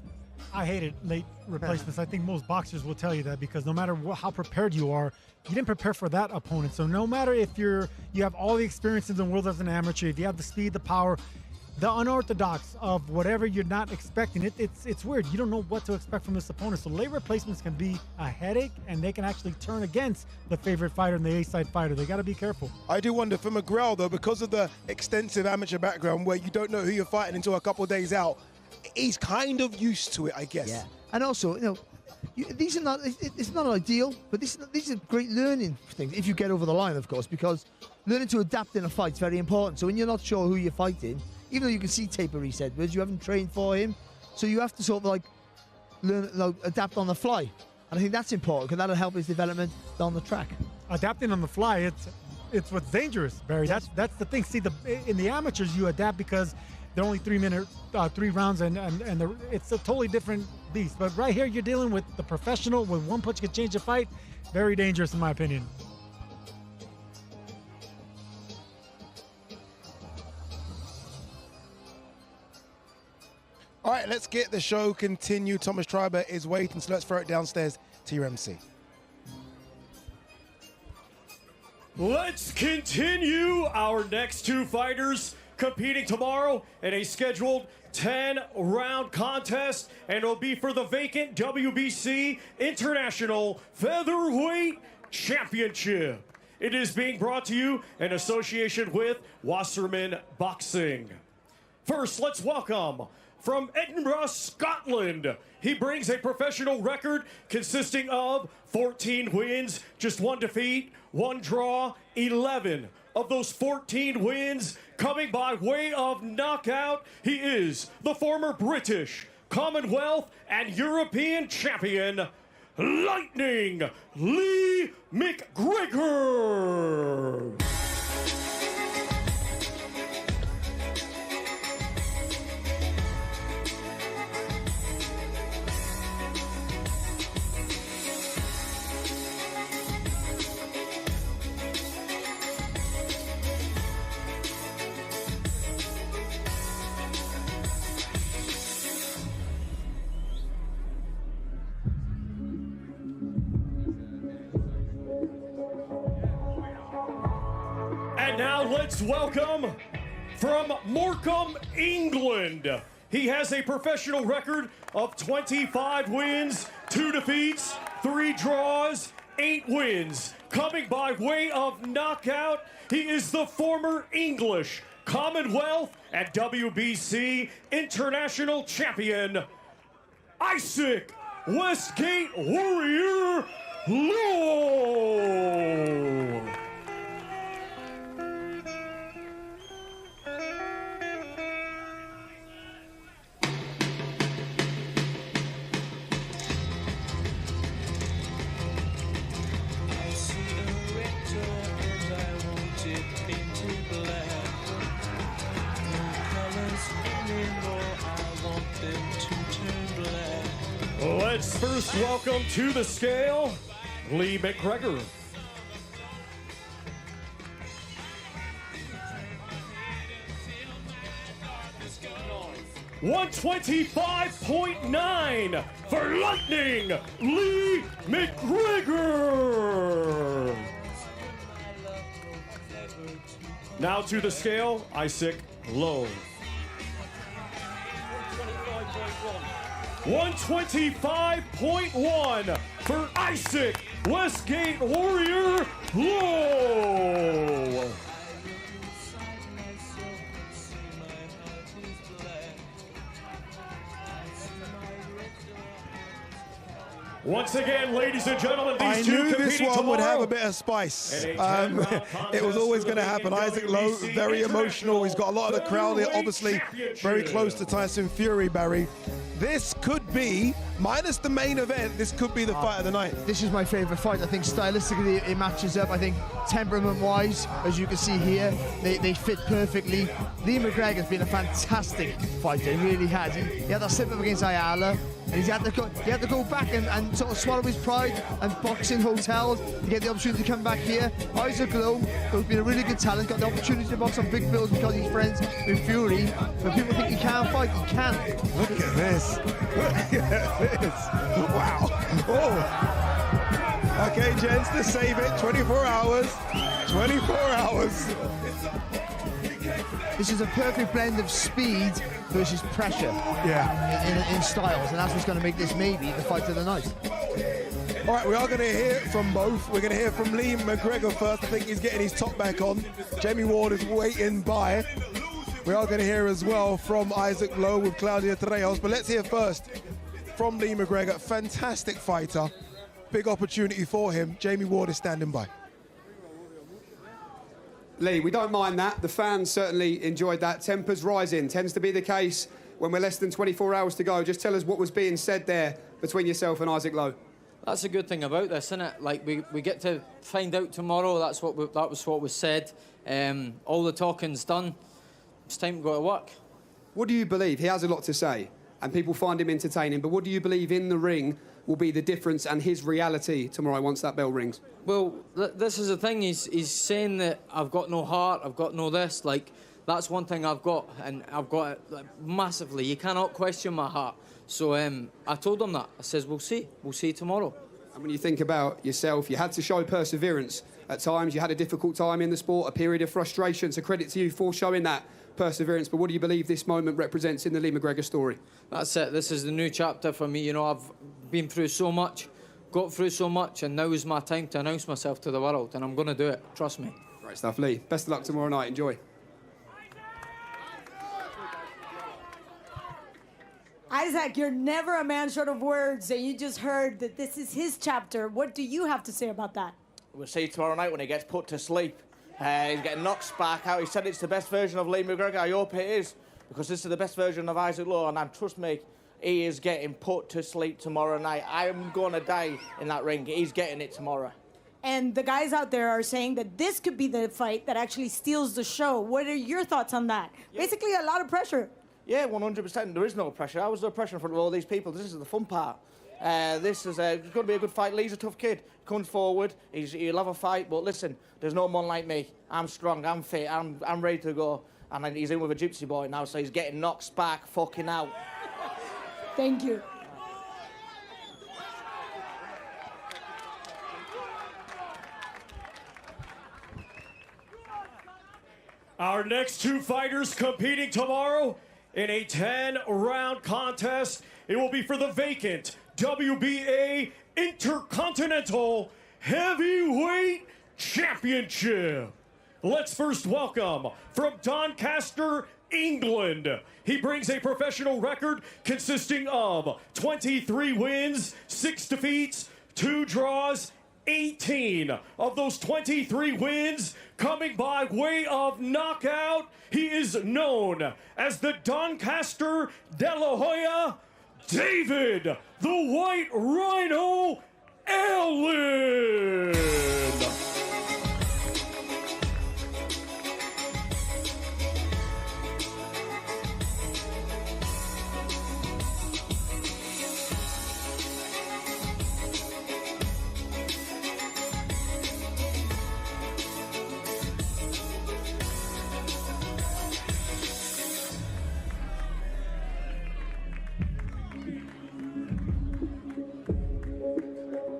I hated late replacements. I think most boxers will tell you that, because no matter how prepared you are, you didn't prepare for that opponent. So no matter if you have all the experience in the world as an amateur, if you have the speed, the power, the unorthodox of whatever you're not expecting, it's weird. You don't know what to expect from this opponent. So late replacements can be a headache, and they can actually turn against the favorite fighter and the A-side fighter. They got to be careful. I do wonder for McGrail, though, because of the extensive amateur background where you don't know who you're fighting until a couple of days out, he's kind of used to it, I guess. Yeah, and also, you know, these are not, it's not ideal, but these are great learning things, if you get over the line, of course, because learning to adapt in a fight is very important. So when you're not sure who you're fighting, even though you can see tape of Reece Edwards, you haven't trained for him, so you have to sort of like learn, adapt on the fly. And I think that's important, because that'll help his development down the track. Adapting on the fly, It's what's dangerous, Barry. That's the thing. See, in the amateurs, you adapt because they're only 3 rounds, and it's a totally different beast. But right here, you're dealing with the professional. With one punch, can change a fight. Very dangerous, in my opinion. All right, let's get the show continued. Thomas Treiber is waiting, so let's throw it downstairs to your MC. Let's continue. Our next two fighters competing tomorrow in a scheduled 10-round contest, and it'll be for the vacant WBC International Featherweight Championship. It is being brought to you in association with Wasserman Boxing. First, let's welcome from Edinburgh, Scotland. He brings a professional record consisting of 14 wins, just 1 defeat, 1 draw, 11 of those 14 wins, coming by way of knockout, he is the former British, Commonwealth, and European champion, Lightning Lee McGregor. And now let's welcome from Morecambe, England. He has a professional record of 25 wins, 2 defeats, 3 draws, 8 wins. Coming by way of knockout, he is the former English, Commonwealth, and WBC international champion, Usyk Westgate Warrior Lowe. Let's first welcome to the scale, Lee McGregor. $125.9 for Lightning Lee McGregor. Now to the scale, Usyk Lowe. 125.1 for Usyk Westgate Warrior Lowe. Once again, ladies and gentlemen, these two competing this one tomorrow would have a bit of spice. It was always going to happen. Usyk Lowe, very emotional. He's got a lot of the crowd here, obviously very close to Tyson Fury, Barry. This could be, minus the main event, this could be the fight of the night. This is my favourite fight. I think stylistically it matches up. I think temperament-wise, as you can see here, they fit perfectly. Lee McGregor's been a fantastic fighter. He really has. He had that slip up against Ayala, and he had to go back and sort of swallow his pride and box in hotels to get the opportunity to come back here. Usyk Lowe, who's been a really good talent, got the opportunity to box on big bills because he's friends with Fury. But people think he can't fight, he can. Look at this. Look at this. Wow. Oh. Okay, gents, to save it, 24 hours. 24 hours. This is a perfect blend of speed versus pressure in styles, and that's what's going to make this maybe the fight of the night. All right, we are going to hear from both. We're going to hear from Lee McGregor first. I think he's getting his top back on. Jamie Ward is waiting by. We are going to hear as well from Usyk Lowe with Claudia Torrejos, but let's hear first from Lee McGregor. Fantastic fighter. Big opportunity for him. Jamie Ward is standing by. Lee, we don't mind that. The fans certainly enjoyed that. Tempers rising. Tends to be the case when we're less than 24 hours to go. Just tell us what was being said there between yourself and Usyk Lowe. That's a good thing about this, isn't it? Like, we get to find out tomorrow. That was what was said. All the talking's done. It's time to go to work. What do you believe? He has a lot to say, and people find him entertaining, but what do you believe in the ring will be the difference and his reality tomorrow once that bell rings? Well, this is the thing. He's saying that I've got no heart, I've got no this. Like, that's one thing I've got, and I've got it massively. You cannot question my heart. So I told him that. I says, we'll see tomorrow. And when you think about yourself, you had to show perseverance at times. You had a difficult time in the sport, a period of frustration. So credit to you for showing that perseverance. But what do you believe this moment represents in the Lee McGregor story? That's it. This is the new chapter for me. You know, I've been through so much, got through so much, and now is my time to announce myself to the world, and I'm going to do it. Trust me. Great stuff, Lee. Best of luck tomorrow night. Enjoy. Usyk, you're never a man short of words, and you just heard that this is his chapter. What do you have to say about that? We'll see tomorrow night when he gets put to sleep. He's getting knocked back out. He said it's the best version of Lee McGregor. I hope it is, because this is the best version of Isaac Lowe, and trust me, he is getting put to sleep tomorrow night. I am going to die in that ring. He's getting it tomorrow. And the guys out there are saying that this could be the fight that actually steals the show. What are your thoughts on that? Yeah. Basically, a lot of pressure. Yeah, 100%. There is no pressure. I was no pressure in front of all these people. This is the fun part. This is going to be a good fight. Lee's a tough kid. Comes forward. He'll have a fight. But listen, there's no one like me. I'm strong. I'm fit. I'm ready to go. And then he's in with a gypsy boy now, so he's getting knocked back fucking out. Thank you. Our next two fighters competing tomorrow in a 10-round contest. It will be for the vacant WBA Intercontinental Heavyweight Championship. Let's first welcome from Doncaster, England. He brings a professional record consisting of 23 wins, 6 defeats, 2 draws, 18 of those 23 wins coming by way of knockout. He is known as the Doncaster De La Hoya, David the White Rhino Allen.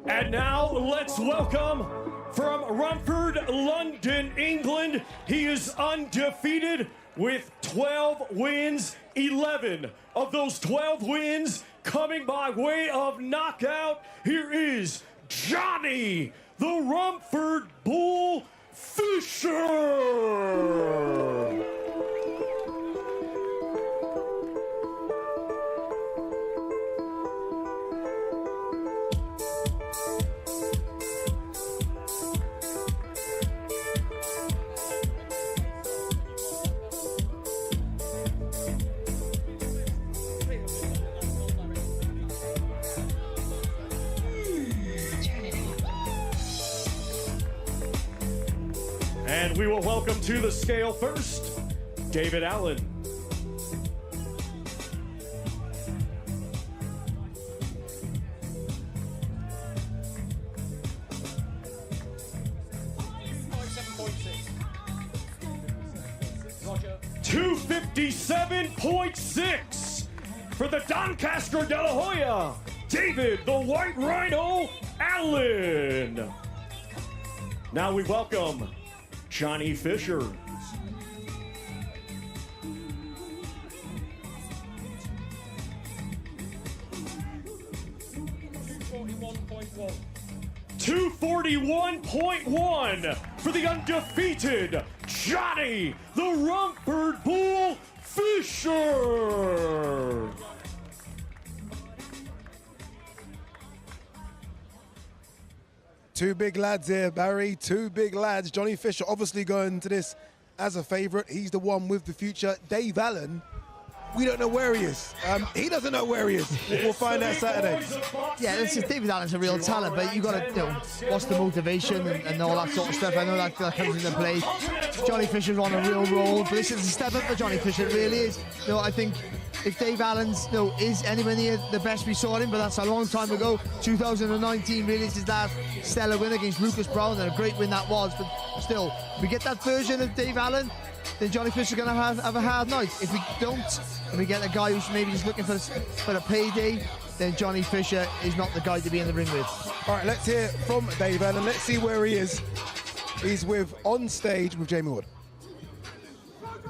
And now let's welcome from Rumford, London, England. He is undefeated with 12 wins, 11 of those 12 wins coming by way of knockout. Here is Johnny, the Rumford Bull Fisher. And we will welcome to the scale first, David Allen. Roger. 257.6 for the Doncaster De La Hoya, David the White Rhino Allen. Now we welcome Johnny Fisher. $241.1 for the undefeated Johnny the Rumford Bull Fisher. Two big lads here, Barry. Two big lads. Johnny Fisher obviously going to this as a favourite. He's the one with the future. Dave Allen, we don't know where he is. He doesn't know where he is. We'll find out Saturday. Yeah, this is David Allen's a real talent, but you got to, what's the motivation and all that sort of stuff. I know that comes into play. Johnny Fisher's on a real roll, but this is a step up for Johnny Fisher. It really is. I think if Dave Allen's is anywhere near the best we saw him, but that's a long time ago. 2019 really is his last stellar win against Lucas Brown, and a great win that was. But still, if we get that version of Dave Allen, then Johnny Fisher's going to have a hard night. If we don't, and we get a guy who's maybe just looking for a payday, then Johnny Fisher is not the guy to be in the ring with. All right, let's hear from Dave Allen. Let's see where he is. He's on stage with Jamie Wood.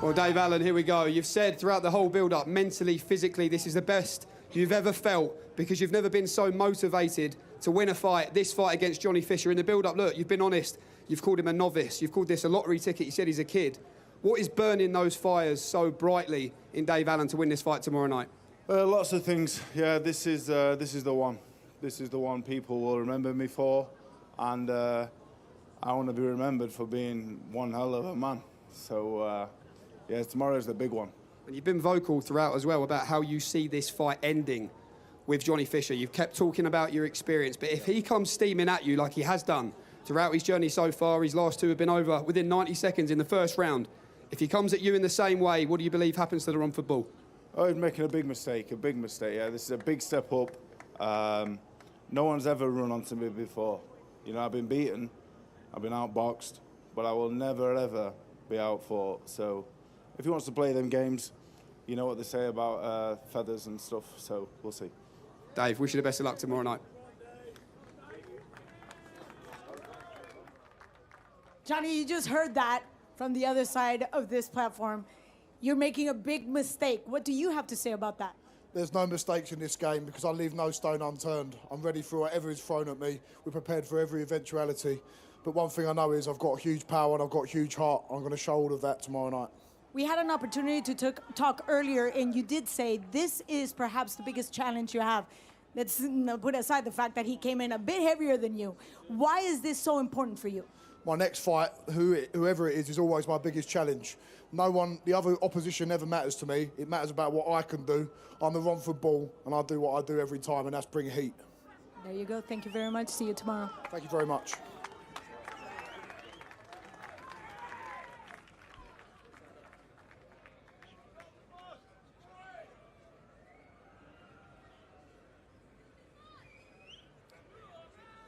Well, Dave Allen, here we go. You've said throughout the whole build-up, mentally, physically, this is the best you've ever felt because you've never been so motivated to win a fight, this fight against Johnny Fisher. In the build-up, look, you've been honest. You've called him a novice. You've called this a lottery ticket. You said he's a kid. What is burning those fires so brightly in Dave Allen to win this fight tomorrow night? Lots of things. Yeah, this is the one. This is the one people will remember me for, and I want to be remembered for being one hell of a man. So, yeah, tomorrow's the big one. And you've been vocal throughout as well about how you see this fight ending with Johnny Fisher. You've kept talking about your experience, but if he comes steaming at you like he has done throughout his journey so far, his last two have been over within 90 seconds in the first round. If he comes at you in the same way, what do you believe happens to the Romford Bull? Oh, he's making a big mistake, yeah. This is a big step up. No one's ever run onto me before. You know, I've been beaten, I've been outboxed, but I will never, ever be outfought. So if he wants to play them games, you know what they say about feathers and stuff, so we'll see. Dave, wish you the best of luck tomorrow night. Johnny, you just heard that from the other side of this platform. You're making a big mistake. What do you have to say about that? There's no mistakes in this game because I leave no stone unturned. I'm ready for whatever is thrown at me. We're prepared for every eventuality. But one thing I know is I've got huge power and I've got huge heart. I'm going to show all of that tomorrow night. We had an opportunity to talk earlier, and you did say this is perhaps the biggest challenge you have. Let's put aside the fact that he came in a bit heavier than you. Why is this so important for you? My next fight, whoever it is always my biggest challenge. No one, the other opposition never matters to me. It matters about what I can do. I'm the Romford Bull, and I do what I do every time, and that's bring heat. There you go. Thank you very much. See you tomorrow. Thank you very much.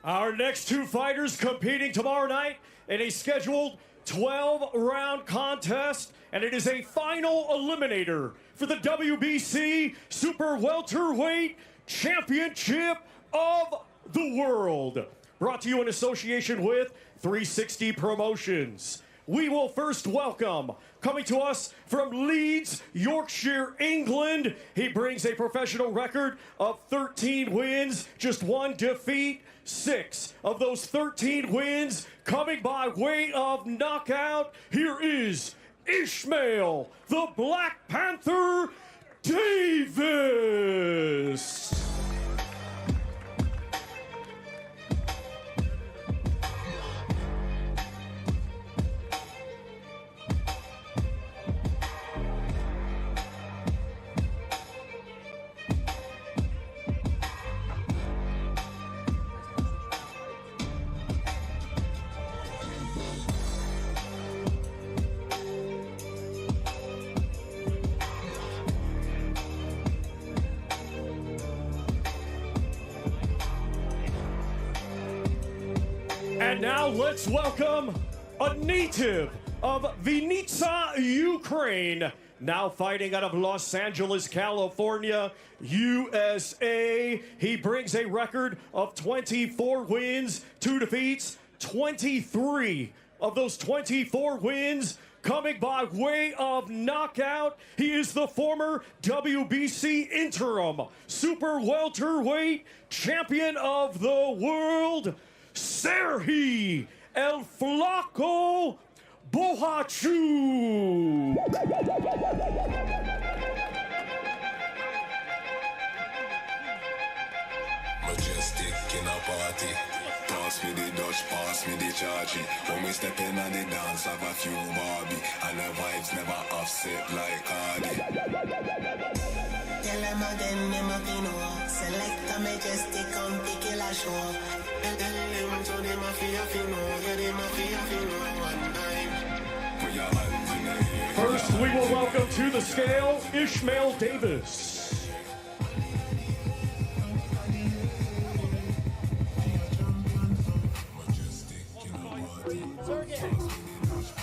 Our next two fighters competing tomorrow night in a scheduled 12-round contest, and it is a final eliminator for the WBC Super Welterweight Championship of the World. Brought to you in association with 360 Promotions. We will first welcome, coming to us from Leeds, Yorkshire, England. He brings a professional record of 13 wins, just one defeat. 6 of those 13 wins coming by way of knockout. Here is Ishmael, the Black Panther Davis. And now let's welcome a native of Vinnytsia, Ukraine, now fighting out of Los Angeles, California, USA. He brings a record of 24 wins, 2 defeats, 23 of those 24 wins coming by way of knockout. He is the former WBC interim super welterweight champion of the world, Serhiy El Flaco Bohachuk. Majestic in a party. Pass me the Dutch, pass me the chargy. When we step in on the dance, have a few Barbie. And the vibes never offset like Cardi. Tell them again, them a know. Select a majestic, come pick a show. Tell them so them a fear, know. Yeah, them a fear, know. One time. Put your hands in the air. First, we will welcome to the scale, Ishmael Davis.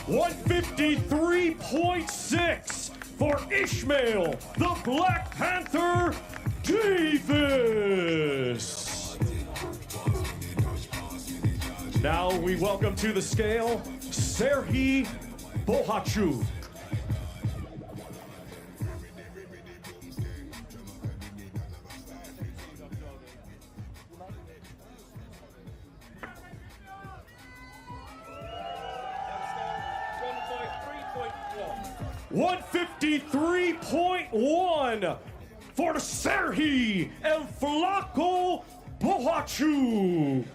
153.6 for Ishmael, the Black Panther Davis. Now we welcome to the scale, Serhiy Bohachuk. $153.1 for Serhiy El Flaco Bohachuk.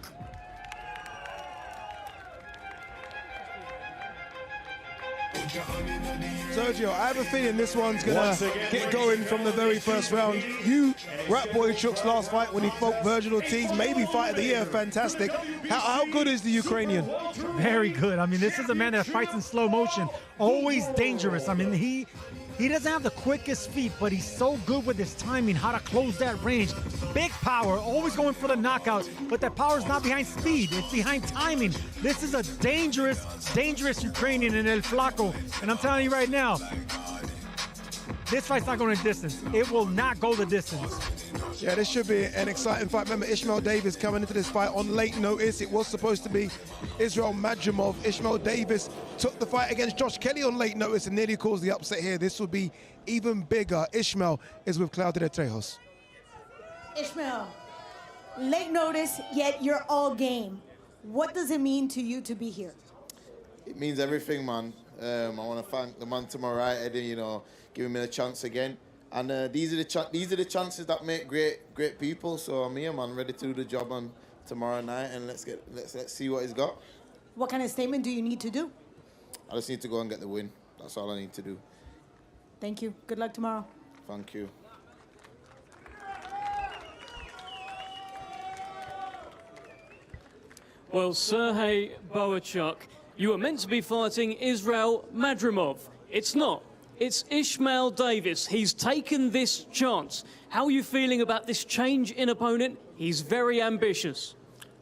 Sergio, I have a feeling this one's going to get going from the very first round. You were at Bohachuk's last fight when he fought Virgil Ortiz, maybe fight of the year, fantastic. How good is the Ukrainian? Very good. I mean, this is a man that fights in slow motion, always dangerous. I mean, he doesn't have the quickest feet, but he's so good with his timing, how to close that range. Big power, always going for the knockout, but that power is not behind speed, it's behind timing. This is a dangerous, dangerous Ukrainian in El Flaco, and I'm telling you right now, this fight's not going the distance. It will not go the distance. Yeah, this should be an exciting fight. Remember, Ishmael Davis coming into this fight on late notice. It was supposed to be Israel Madrimov. Ishmael Davis took the fight against Josh Kelly on late notice and nearly caused the upset here. This will be even bigger. Ishmael is with Claudio de Trejos. Ishmael, late notice, yet you're all game. What does it mean to you to be here? It means everything, man. I want to thank the man to my right, Eddie, you know, giving me a chance again. And these are the chances that make great people. So I'm here, man, ready to do the job on tomorrow night, and let's see what he's got. What kind of statement do you need to do? I just need to go and get the win. That's all I need to do. Thank you. Good luck tomorrow. Thank you. Well, Sergey Bohachuk, you were meant to be fighting Israel Madrimov. It's not. It's Ishmael Davis. He's taken this chance. How are you feeling about this change in opponent? He's very ambitious.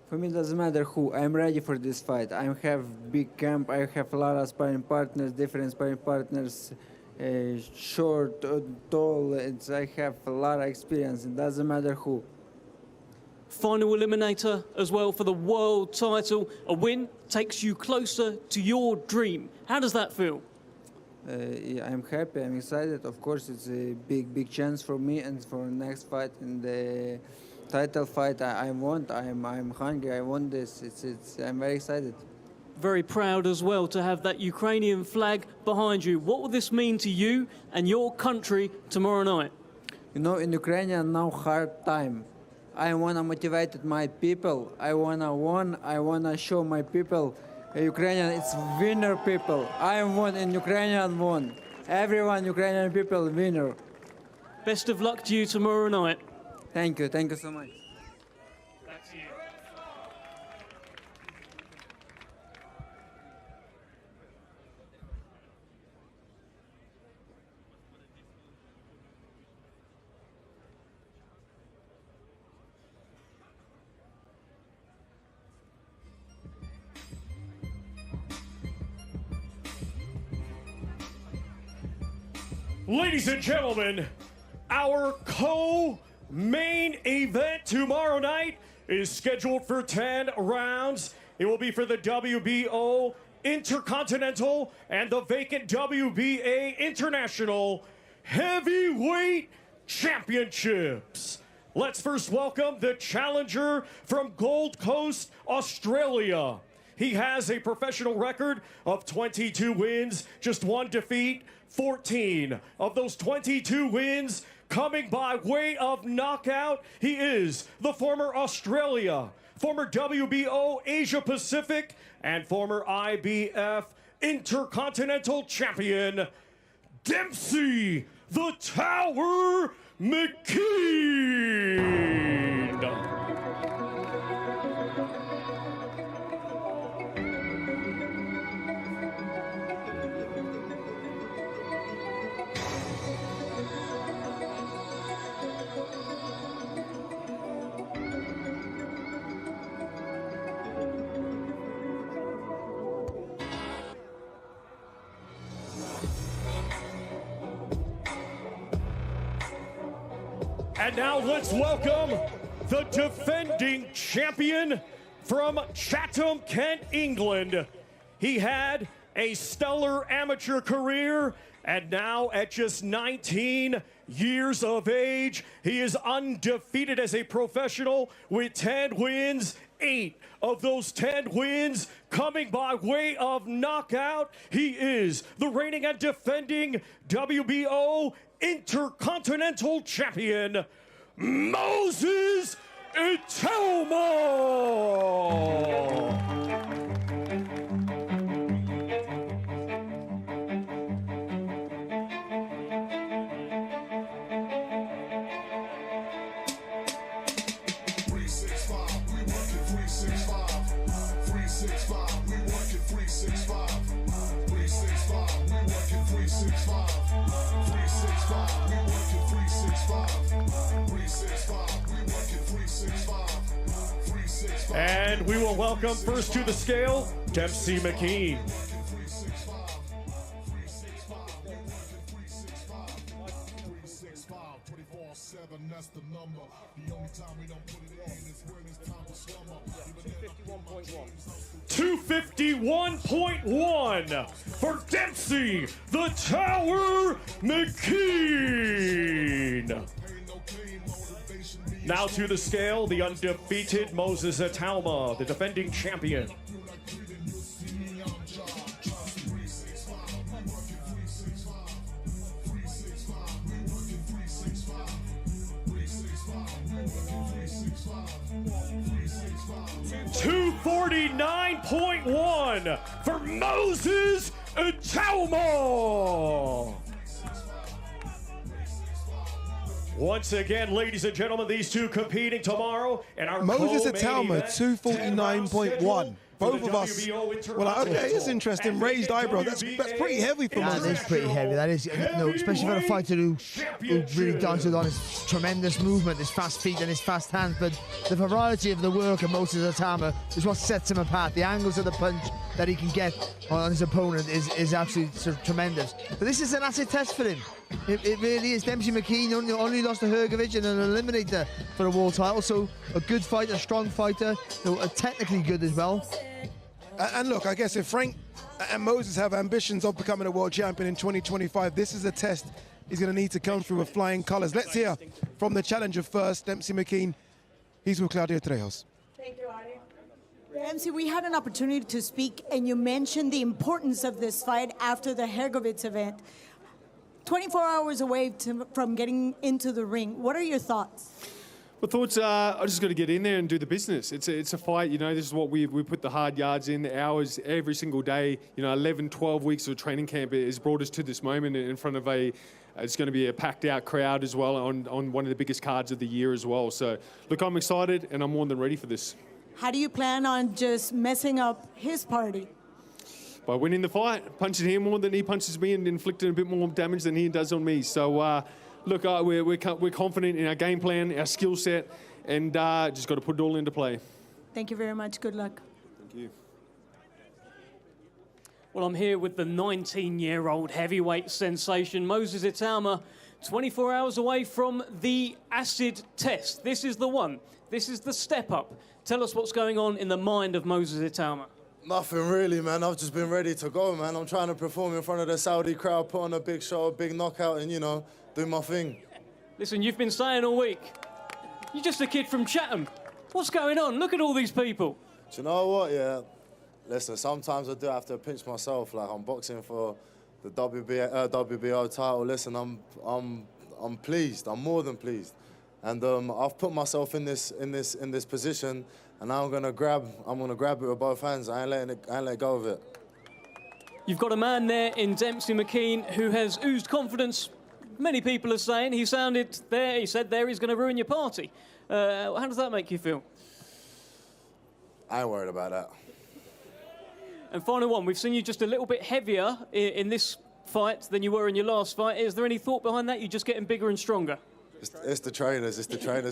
For me, it doesn't matter who. I'm ready for this fight. I have big camp. I have a lot of sparring partners, different sparring partners, short, tall. I have a lot of experience. It doesn't matter who. Final eliminator as well for the world title. A win takes you closer to your dream. How does that feel? Yeah, I'm happy, I'm excited. Of course, it's a big chance for me and for the next fight in the title fight. I'm hungry. I want this. I'm very excited. Very proud as well to have that Ukrainian flag behind you. What will this mean to you and your country tomorrow night? You know, in Ukraine now hard time. I wanna motivate my people. I wanna show my people. Ukrainian, it's winner people. I won and Ukrainian won. Everyone, Ukrainian people, winner. Best of luck to you tomorrow night. Thank you so much. Back to you. Ladies and gentlemen, our co-main event tomorrow night is scheduled for 10 rounds. It will be for the WBO Intercontinental and the vacant WBA International Heavyweight Championships. Let's first welcome the challenger from Gold Coast, Australia. He has a professional record of 22 wins, just one defeat, 14 of those 22 wins coming by way of knockout. He is the former Australia, former WBO Asia Pacific, and former IBF Intercontinental Champion, Dempsey the Tower McKean. And now let's welcome the defending champion from Chatham, Kent, England. He had a stellar amateur career, and now at just 19 years of age, he is undefeated as a professional with 10 wins, 8 of those 10 wins coming by way of knockout. He is the reigning and defending WBO Intercontinental Champion, Moses Itauma. And we will welcome first to the scale, Dempsey McKean. That's the number. The only time we don't put it in is when it's time to slumber. 251.1 for Dempsey the Tower McKean. Now to the scale, the undefeated Moses Itauma, the defending champion. 249.1 for Moses Itauma. Once again, ladies and gentlemen, these two competing tomorrow in our Moses co-main Itauma, event, 249.1. Both of us were like, okay, it's interesting. Raised eyebrow. That's pretty heavy for Moses. That is pretty heavy. That is, especially for a fighter who really dances on his tremendous movement, his fast feet and his fast hands. But the variety of the work of Moses Itauma is what sets him apart. The angles of the punch that he can get on his opponent is absolutely sort of tremendous. But this is an acid test for him. It really is. Dempsey McKean only lost to Hrgovic in an eliminator for a world title. So a good fighter, a strong fighter, technically good as well. And look, I guess if Frank and Moses have ambitions of becoming a world champion in 2025, this is a test he's going to need to come through with flying colours. Let's hear from the challenger first, Dempsey McKean. He's with Claudio Trejos. Thank you, Adi. Dempsey, we had an opportunity to speak, and you mentioned the importance of this fight after the Hrgovic event. 24 hours away from getting into the ring. What are your thoughts? My thoughts are, I just got to get in there and do the business. It's a fight, this is what we put the hard yards in, the hours every single day. 11, 12 weeks of training camp has brought us to this moment in front of it's going to be a packed out crowd as well on one of the biggest cards of the year as well. So, look, I'm excited and I'm more than ready for this. How do you plan on just messing up his party? By winning the fight, punching him more than he punches me and inflicting a bit more damage than he does on me. So, look, we're confident in our game plan, our skill set, and just got to put it all into play. Thank you very much. Good luck. Thank you. Well, I'm here with the 19-year-old heavyweight sensation, Moses Itauma, 24 hours away from the acid test. This is the one. This is the step up. Tell us what's going on in the mind of Moses Itauma. Nothing really, man. I've just been ready to go, man. I'm trying to perform in front of the Saudi crowd, put on a big show, a big knockout, and, do my thing. Listen, you've been saying all week, you're just a kid from Chatham. What's going on? Look at all these people. Do you know what, yeah? Listen, sometimes I do have to pinch myself. Like, I'm boxing for the WBO title. Listen, I'm pleased. I'm more than pleased. And I've put myself in this position, and now I'm gonna grab it with both hands. I ain't letting go of it. You've got a man there in Dempsey McKean who has oozed confidence. Many people are saying he said he's going to ruin your party. How does that make you feel? I ain't worried about that. And final one, we've seen you just a little bit heavier in this fight than you were in your last fight. Is there any thought behind that? You're just getting bigger and stronger? It's the trainers.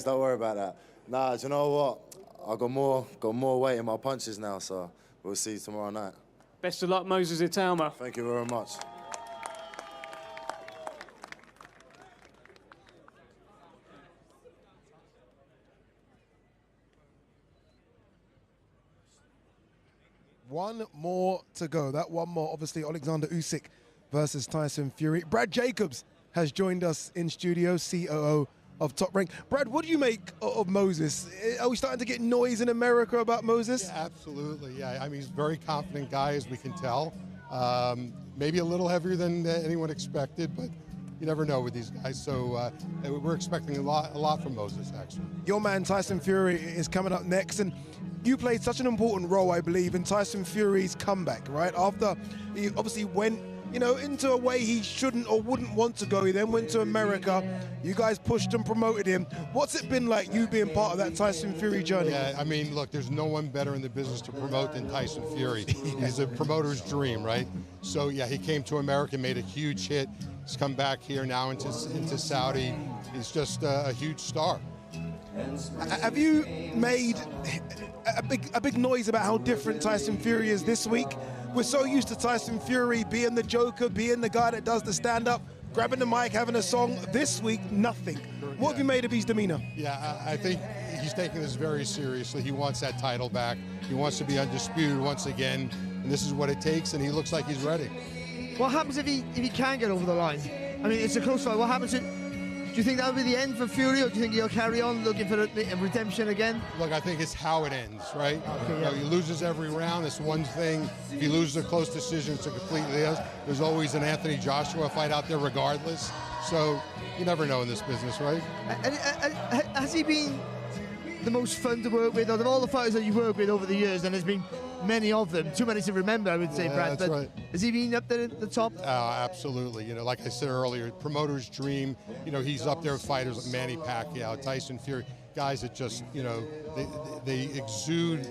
Don't worry about that. Nah, do you know what? I got more weight in my punches now, so we'll see tomorrow night. Best of luck, Moses Itauma. Thank you very much. One more to go. That one more, obviously, Alexander Usyk versus Tyson Fury. Brad Jacobs has joined us in studio, COO of Top Rank. Brad, what do you make of Moses? Are we starting to get noise in America about Moses? Yeah, absolutely, yeah. I mean, he's a very confident guy, as we can tell. Maybe a little heavier than anyone expected, but you never know with these guys. So we're expecting a lot from Moses, actually. Your man, Tyson Fury, is coming up next, and you played such an important role, I believe, in Tyson Fury's comeback, right? After he obviously went, into a way he shouldn't or wouldn't want to go. He then went to America. You guys pushed and promoted him. What's it been like, you being part of that Tyson Fury journey? Yeah, I mean, look, there's no one better in the business to promote than Tyson Fury. He's a promoter's dream, right? So, yeah, he came to America, made a huge hit. He's come back here now into Saudi. He's just a huge star. Have you made a big noise about how different Tyson Fury is this week? We're so used to Tyson Fury being the Joker, being the guy that does the stand-up, grabbing the mic, having a song. This week, nothing. What have you made of his demeanor? Yeah, I think he's taking this very seriously. He wants that title back. He wants to be undisputed once again, and this is what it takes, and he looks like he's ready. What happens if he can't get over the line? I mean, it's a close fight. What happens do you think that'll be the end for Fury, or do you think he'll carry on looking for a redemption again? Look, I think it's how it ends, right? Okay, yeah. He loses every round. It's one thing. If he loses a close decision, it's a completely else. There's always an Anthony Joshua fight out there regardless. So you never know in this business, right? Has he been the most fun to work with? Out of all the fighters that you work with over the years, and there's been many of them, too many to remember, I would say, Yeah, Brad. that's But right. has he been up there at the top? Absolutely. You know, like I said earlier, promoter's dream. You know, he's up there with fighters like Manny Pacquiao, Tyson Fury, guys that just, you know, they exude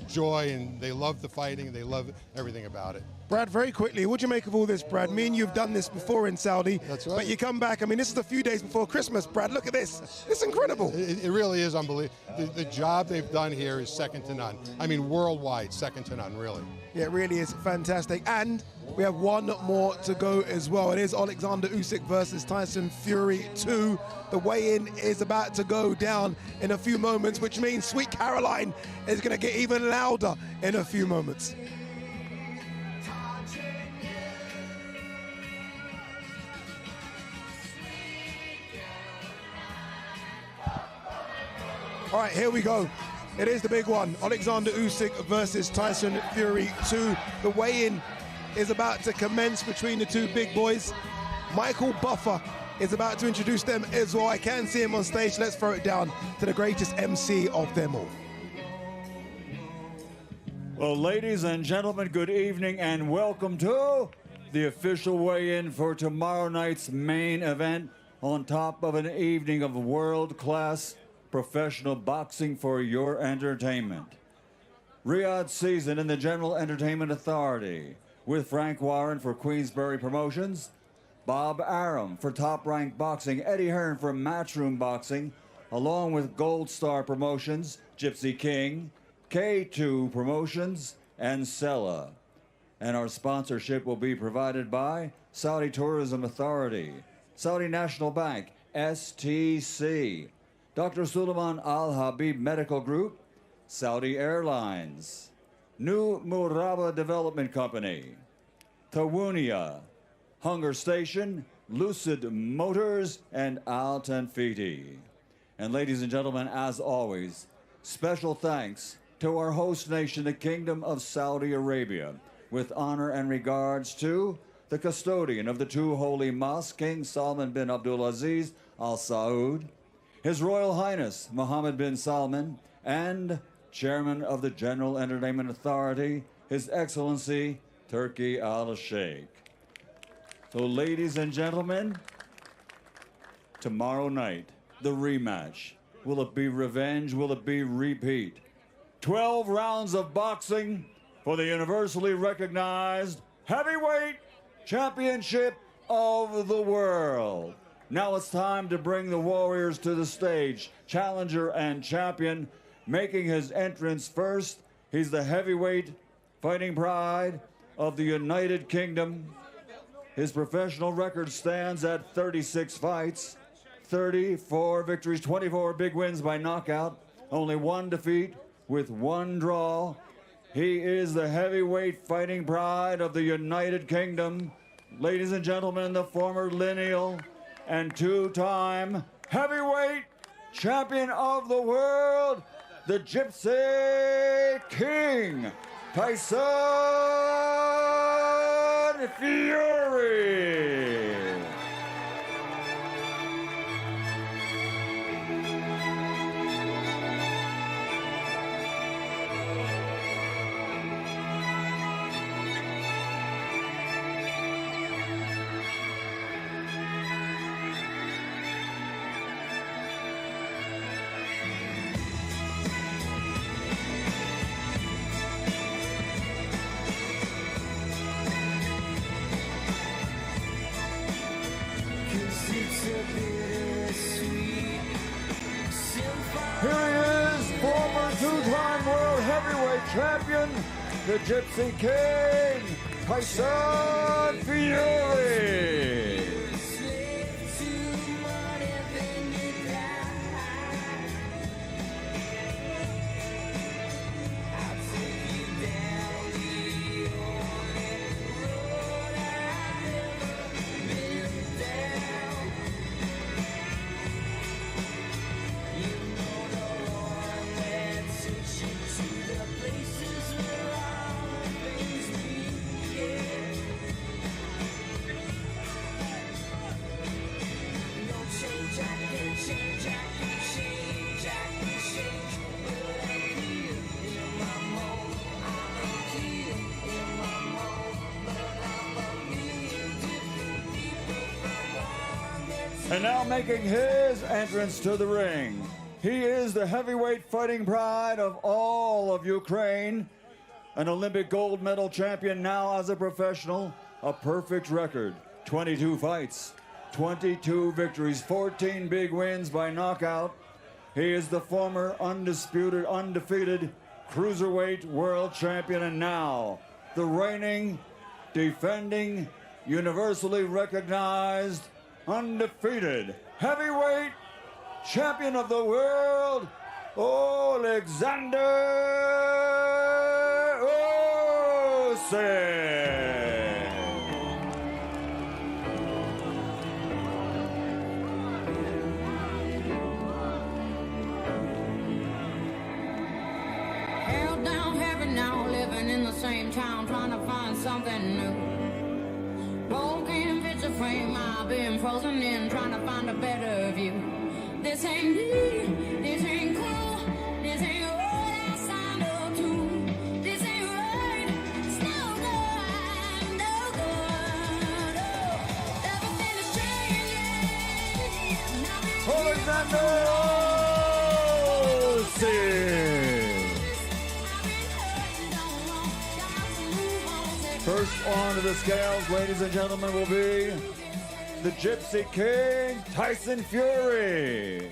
joy and they love the fighting and they love everything about it. Brad, very quickly, what do you make of all this, Brad? Me and you've done this before in Saudi. That's right. But you come back, I mean, this is a few days before Christmas, Brad. Look at this. It's incredible. It really is unbelievable. The job they've done here is second to none. I mean, worldwide, second to none, really. Yeah, it really is fantastic. And we have one more to go as well. It is Alexander Usyk versus Tyson Fury 2. The weigh-in is about to go down in a few moments, which means Sweet Caroline is going to get even louder in a few moments. All right, here we go. It is the big one. Alexander Usyk versus Tyson Fury 2. The weigh-in is about to commence between the two big boys. Michael Buffer is about to introduce them as well. I can see him on stage. Let's throw it down to the greatest MC of them all. Well, ladies and gentlemen, good evening and welcome to the official weigh-in for tomorrow night's main event on top of an evening of world-class professional boxing for your entertainment. Riyadh season in the General Entertainment Authority with Frank Warren for Queensberry Promotions, Bob Arum for Top Rank Boxing, Eddie Hearn for Matchroom Boxing, along with Gold Star Promotions, Gypsy King, K2 Promotions, and Sella. And our sponsorship will be provided by Saudi Tourism Authority, Saudi National Bank, STC, Dr. Suleiman Al Habib Medical Group, Saudi Airlines, New Muraba Development Company, Tawunia, Hunger Station, Lucid Motors, and Al Tanfiti. And ladies and gentlemen, as always, special thanks to our host nation, the Kingdom of Saudi Arabia, with honor and regards to the custodian of the two holy mosques, King Salman bin Abdulaziz Al Saud, His Royal Highness Mohammed bin Salman, and Chairman of the General Entertainment Authority, His Excellency Turki Al Sheikh. So, ladies and gentlemen, tomorrow night, the rematch. Will it be revenge? Will it be repeat? 12 rounds of boxing for the universally recognized heavyweight championship of the world. Now it's time to bring the warriors to the stage. Challenger and champion making his entrance first. He's the heavyweight fighting pride of the United Kingdom. His professional record stands at 36 fights, 34 victories, 24 big wins by knockout, only one defeat with one draw. He is the heavyweight fighting pride of the United Kingdom. Ladies and gentlemen, the former lineal and two-time heavyweight champion of the world, the Gypsy King, Tyson Fury. heavyweight champion, the Gypsy King, Tyson Fury. And now making his entrance to the ring, he is the heavyweight fighting pride of all of Ukraine, an Olympic gold medal champion now as a professional, a perfect record, 22 fights, 22 victories, 14 big wins by knockout. He is the former undisputed, undefeated cruiserweight world champion, and now the reigning, defending, universally recognized, undefeated heavyweight champion of the world, Alexander Usyk. Held down heavy now, living in the same town, trying to find something new. Broken picture frame, I've been frozen in, trying to find a better view. This ain't me, this ain't cool, this ain't what I signed up to. This ain't right, it's no good, no good. Oh, everything is changing. Alexander Usyk. First onto the scales, ladies and gentlemen, will be the Gypsy King, Tyson Fury.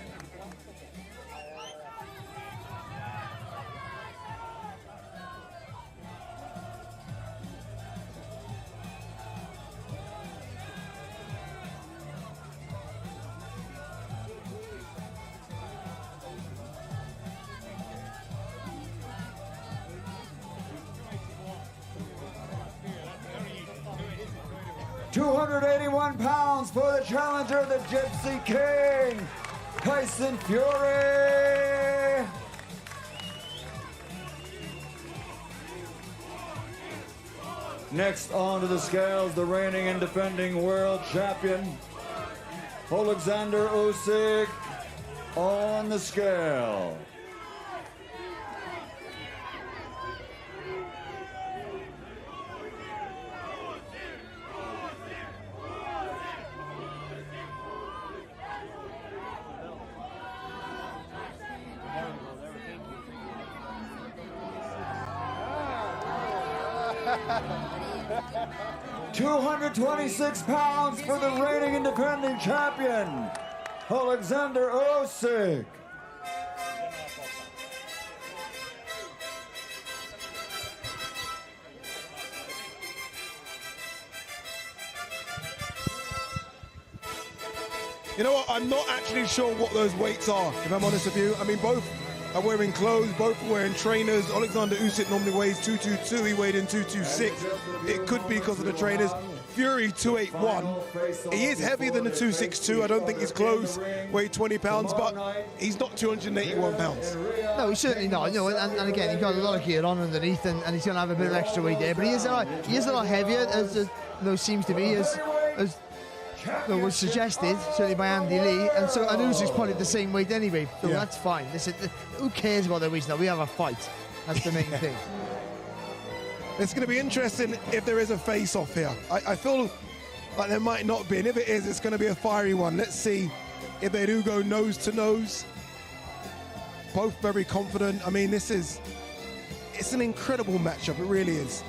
£281 for the challenger, the Gypsy King, Tyson Fury. Next onto the scales, the reigning and defending world champion, Alexander Usyk, on the scale. £226 for the reigning and defending champion, Alexander Usyk. You know what? I'm not actually sure what those weights are, if I'm honest with you. I mean, both are wearing clothes, both are wearing trainers. Alexander Usyk normally weighs 222, he weighed in 226. It could be because of the trainers. Fury 281. He is heavier than the 262. I don't think his clothes weigh 20 pounds, but he's not 281 pounds. No, he's certainly not. No, and again, he's got a lot of gear on underneath, and he's going to have a bit of extra weight there. But he is a lot heavier, as seems to be, as was suggested, certainly by Andy Lee, and Usyk's probably the same weight anyway, so that's fine. Who cares about the weights now? We have a fight. That's the main thing. It's going to be interesting if there is a face-off here. I feel like there might not be, and if it is, it's going to be a fiery one. Let's see if they do go nose to nose. Both very confident. I mean, it's an incredible matchup. It really is.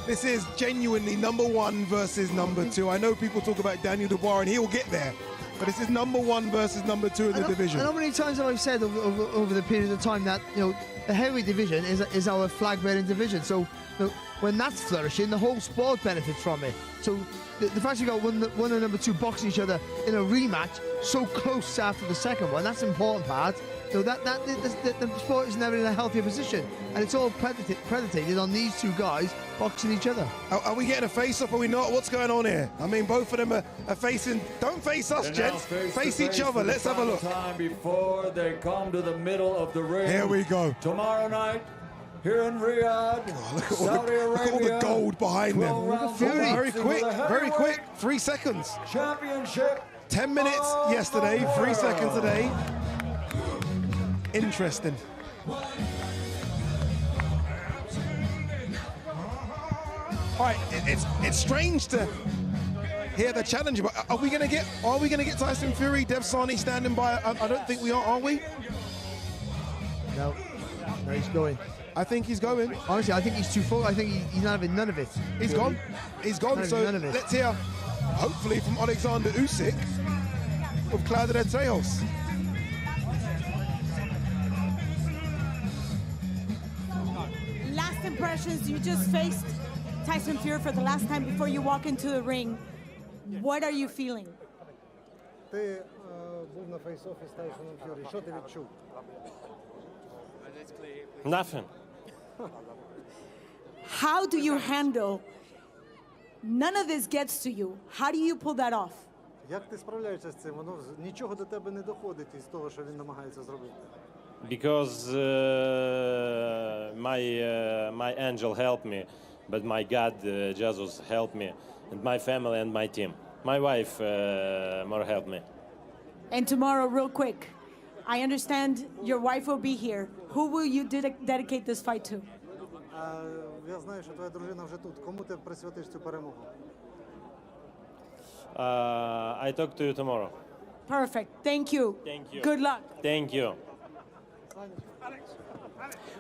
This is genuinely number one versus number two. I know people talk about Daniel Dubois, and he will get there but this is number 1 versus number 2 in the division. And how many times have I said over the period of time that, you know, the heavyweight division is our flag-bearing division. So, you know, when that's flourishing, the whole sport benefits from it. So the fact you got one and number 2 boxing each other in a rematch so close after the second one, that's the important part. So the sport is never in a healthier position, and it's all predicated on these 2 guys boxing each other. Are we getting a face-off? Are we not? What's going on here? I mean, both of them are facing. Don't face us, gents. Face each other. Let's have a look. Time before they come to the middle of the ring. Here we go. Tomorrow night, here in Riyadh, Saudi Arabia. Look at all the gold behind them. Very quick. 3 seconds. Championship. 10 minutes yesterday. 3 seconds today. Interesting. All right, it's strange to hear the challenge, but are we gonna get Tyson Fury, Dev Sani standing by? I don't think we are we? No, he's going. I think he's going. Honestly, I think he's too full. I think he's not having none of it. He's gone. So let's hear, hopefully, from Alexander Usyk with Claudio de Teos. Last impressions, you just faced Tyson Fury for the last time before you walk into the ring. What are you feeling? Ти був на фейс-офі з Тайсоном Ф'юрі. Що ти відчув? Nothing. How do you handle? None of this gets to you. How do you pull that off? Як ти справляєшся з цим? Воно нічого до тебе не доходить із того, що він намагається зробити. Because my angel helped me, but my God, Jesus, helped me, and my family and my team. My wife more helped me. And tomorrow, real quick, I understand your wife will be here. Who will you dedicate this fight to? Я знаю, що твоя дружина вже тут. Кому ти присвятиш цю перемогу? I talk to you tomorrow. Perfect. Thank you. Thank you. Good luck. Thank you.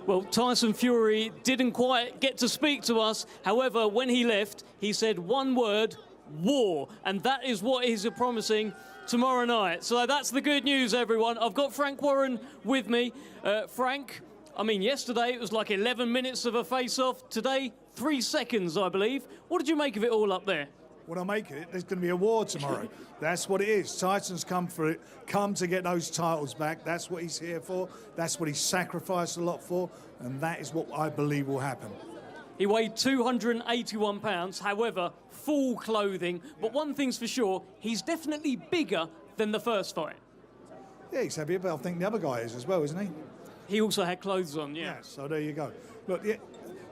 Well, Tyson Fury didn't quite get to speak to us. However, when he left, he said one word, war. And that is what he's promising tomorrow night. So that's the good news, everyone. I've got Frank Warren with me. Frank, I mean, yesterday it was like 11 minutes of a face-off. Today, 3 seconds, I believe. What did you make of it all up there? What I make of it, there's going to be a war tomorrow. That's what it is. Tyson's come for it, come to get those titles back. That's what he's here for. That's what he's sacrificed a lot for. And that is what I believe will happen. He weighed 281 pounds, however, full clothing. But one thing's for sure, he's definitely bigger than the first fight. Yeah, he's heavier, but I think the other guy is as well, isn't he? He also had clothes on, yeah. So there you go. Look,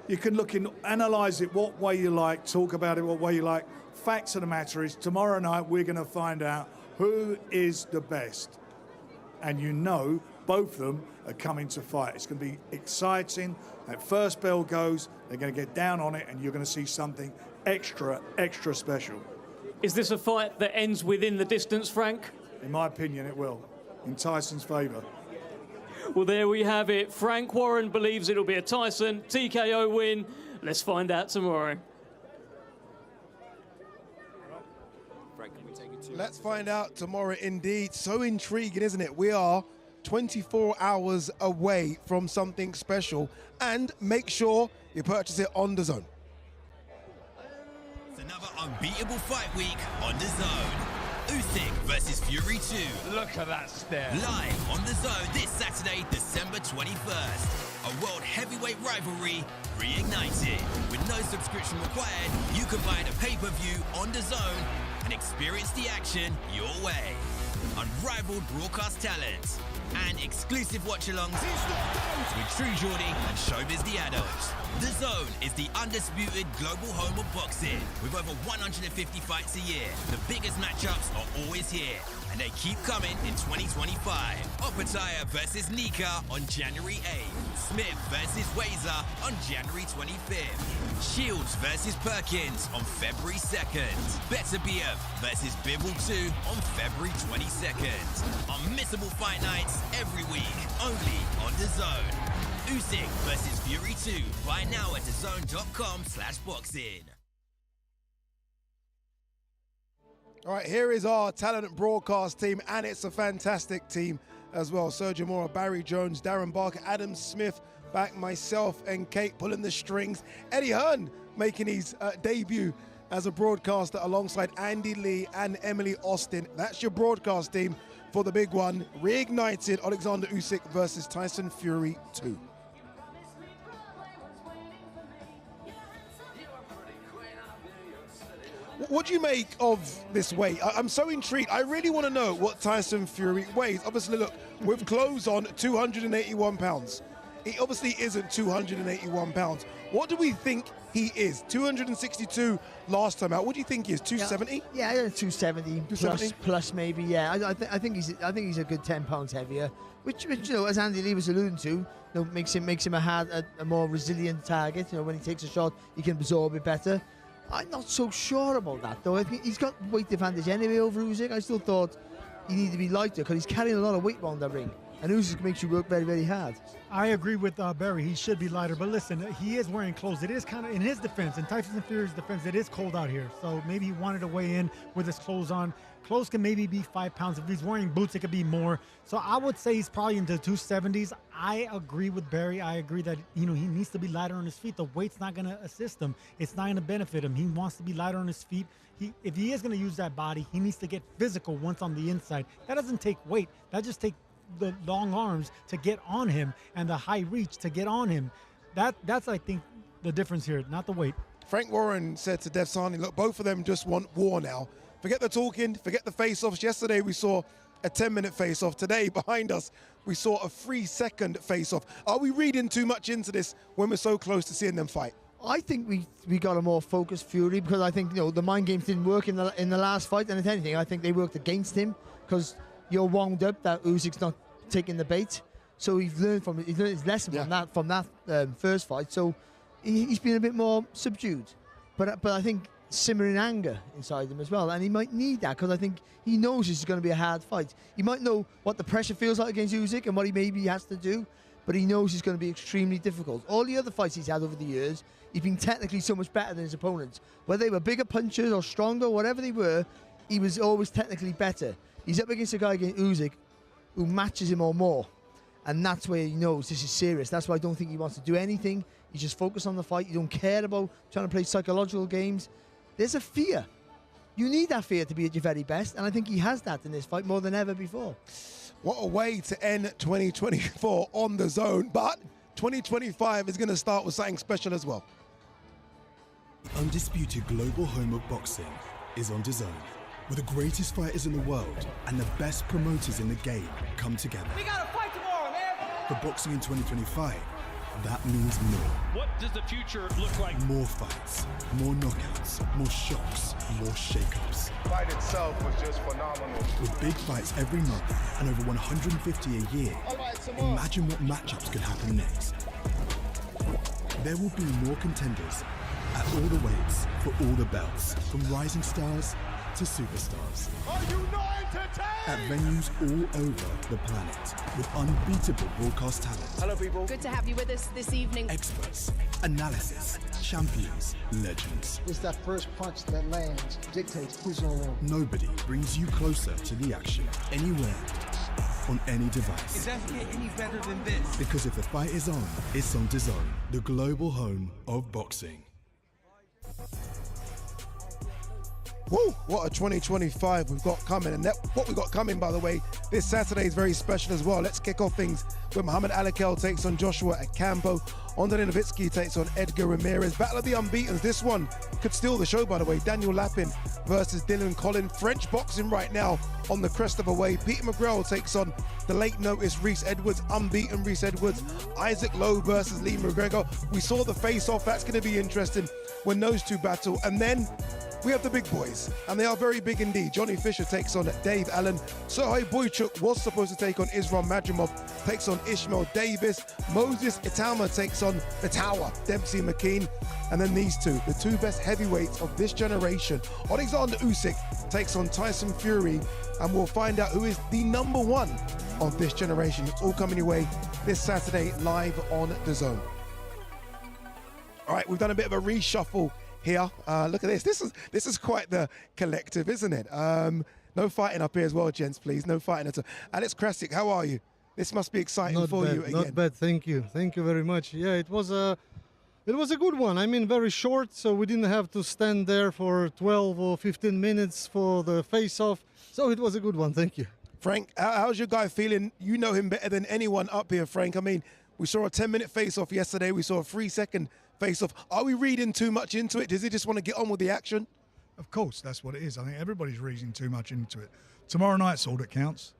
you can look and analyse it what way you like, talk about it what way you like. Facts of the matter is, tomorrow night we're going to find out who is the best. And you know both of them are coming to fight. It's going to be exciting. That first bell goes, they're going to get down on it, and you're going to see something extra special. Is this a fight that ends within the distance, Frank? In my opinion, it will, in Tyson's favour. Well, there we have it. Frank Warren believes it'll be a Tyson TKO win. Let's find out tomorrow. Let's find out tomorrow indeed. So intriguing, isn't it? We are 24 hours away from something special. And make sure you purchase it on DAZN. It's another unbeatable fight week on DAZN. Usyk versus Fury 2. Look at that stare. Live on DAZN this Saturday, December 21st. A world heavyweight rivalry reignited. With no subscription required, you can buy the pay-per-view on DAZN and experience the action your way. Unrivaled broadcast talent and exclusive watch-alongs with True Geordie and Showbiz the Adults. DAZN is the undisputed global home of boxing. With over 150 fights a year, the biggest matchups are always here, and they keep coming in 2025. Opetaya versus Nika on January 8th. Smith versus Wazer on January 25th. Shields versus Perkins on February 2nd. Beterbiev versus Bivol 2 on February 22nd. Unmissable fight nights every week, only on DAZN. Usyk versus Fury 2. Buy now at DAZN.com/boxing. All right, here is our talent broadcast team, and it's a fantastic team as well. Sergio Mora, Barry Jones, Darren Barker, Adam Smith, back myself and Kate pulling the strings. Eddie Hearn making his debut as a broadcaster alongside Andy Lee and Emily Austin. That's your broadcast team for the big one. Reignited Alexander Usyk versus Tyson Fury 2. What do you make of this weight? I'm so intrigued. I really want to know what Tyson Fury weighs. Obviously, look, with clothes on, 281 pounds. He obviously isn't 281 pounds. What do we think he is? 262 last time out. What do you think he is? 270? Yeah, 270 plus maybe. Yeah, I think he's a good 10 pounds heavier, which you know, as Andy Lee was alluding to, you know, makes him a more resilient target. You know, when he takes a shot, he can absorb it better. I'm not so sure about that, though. I think he's got weight advantage anyway over Usyk. I still thought he needed to be lighter because he's carrying a lot of weight around the ring. And Usyk makes you work very, very hard. I agree with Barry. He should be lighter. But listen, he is wearing clothes. It is kind of, in his defense, in Tyson Fury's defense, it is cold out here. So maybe he wanted to weigh in with his clothes on. Clothes can maybe be 5 pounds. If he's wearing boots, it could be more. So I would say he's probably into 270s. I agree with Barry. I agree that, you know, he needs to be lighter on his feet. The weight's not going to assist him. It's not going to benefit him. He wants to be lighter on his feet. If he is going to use that body, he needs to get physical once on the inside. That doesn't take weight. That just takes the long arms to get on him and the high reach to get on him. That's I think the difference here, not the weight. Frank Warren said to Devsani, look, both of them just want war now. Forget the talking, forget the face-offs. Yesterday we saw a 10-minute face-off. Today, behind us, we saw a 3-second face-off. Are we reading too much into this when we're so close to seeing them fight? I think we got a more focused Fury because I think, you know, the mind games didn't work in the last fight, and if anything, I think they worked against him because you're wound up that Usyk's not taking the bait. So he's learned his lesson from that first fight. So he's been a bit more subdued. But I think simmering anger inside him as well, and he might need that because I think he knows this is going to be a hard fight. He might know what the pressure feels like against Usyk and what he maybe has to do, but he knows it's going to be extremely difficult. All the other fights he's had over the years, he's been technically so much better than his opponents. Whether they were bigger punchers or stronger, whatever they were, he was always technically better. He's up against a guy against Usyk who matches him or more, and that's where he knows this is serious. That's why I don't think he wants to do anything. He just focus on the fight. You don't care about trying to play psychological games. There's a fear. You need that fear to be at your very best, and I think he has that in this fight more than ever before. What a way to end 2024 on the zone, but 2025 is going to start with something special as well. The undisputed global home of boxing is on DAZN, where the greatest fighters in the world and the best promoters in the game come together. We got a fight tomorrow, man! For boxing in 2025, that means more. What does the future look like? More fights, more knockouts, more shocks, more shakeups. The fight itself was just phenomenal. With big fights every month and over 150 a year, imagine what matchups could happen next. There will be more contenders at all the weights for all the belts, from rising stars to superstars. Are you not entertained? At venues all over the planet, with unbeatable broadcast talent. Hello, people. Good to have you with us this evening. Experts, analysis, champions, legends. It's that first punch that lands dictates who's going to win. Nobody brings you closer to the action, anywhere, on any device. It doesn't get any better than this. Because if the fight is on, it's on DAZN, the global home of boxing. Woo! What a 2025 we've got coming. And what we've got coming, by the way, this Saturday is very special as well. Let's kick off things with Muhammad Alakel takes on Joshua Ocampo. Novitskyi takes on Edgar Ramirez. Battle of the Unbeatens. This one could steal the show, by the way. Daniel Lapin versus Dylan Colin. French boxing right now on the crest of a wave. Peter McGrail takes on the late notice Reese Edwards. Unbeaten Reese Edwards. Isaac Lowe versus Lee McGregor. We saw the face-off. That's going to be interesting when those two battle. And then we have the big boys, and they are very big indeed. Johnny Fisher takes on Dave Allen. Sergey Bohachuk was supposed to take on Islam Madrimov, takes on Ishmael Davis. Moses Itauma takes on the Tower, Dempsey McKean. And then these two, the two best heavyweights of this generation. Alexander Usyk takes on Tyson Fury, and we'll find out who is the #1 of this generation. It's all coming your way this Saturday live on DAZN. All right, we've done a bit of a reshuffle here. Look at this. This is quite the collective, isn't it? No fighting up here as well, gents, please. No fighting at all. Alex Krasik, how are you? This must be exciting for you again. Not bad, thank you. Thank you very much. Yeah, it was a good one. I mean, very short, so we didn't have to stand there for 12 or 15 minutes for the face-off. So it was a good one, thank you. Frank, how's your guy feeling? You know him better than anyone up here, Frank. I mean, we saw a 10-minute face-off yesterday. We saw a 3-second face-off. Are we reading too much into it? Does he just want to get on with the action? Of course, that's what it is. I think everybody's reading too much into it. Tomorrow night's all that counts.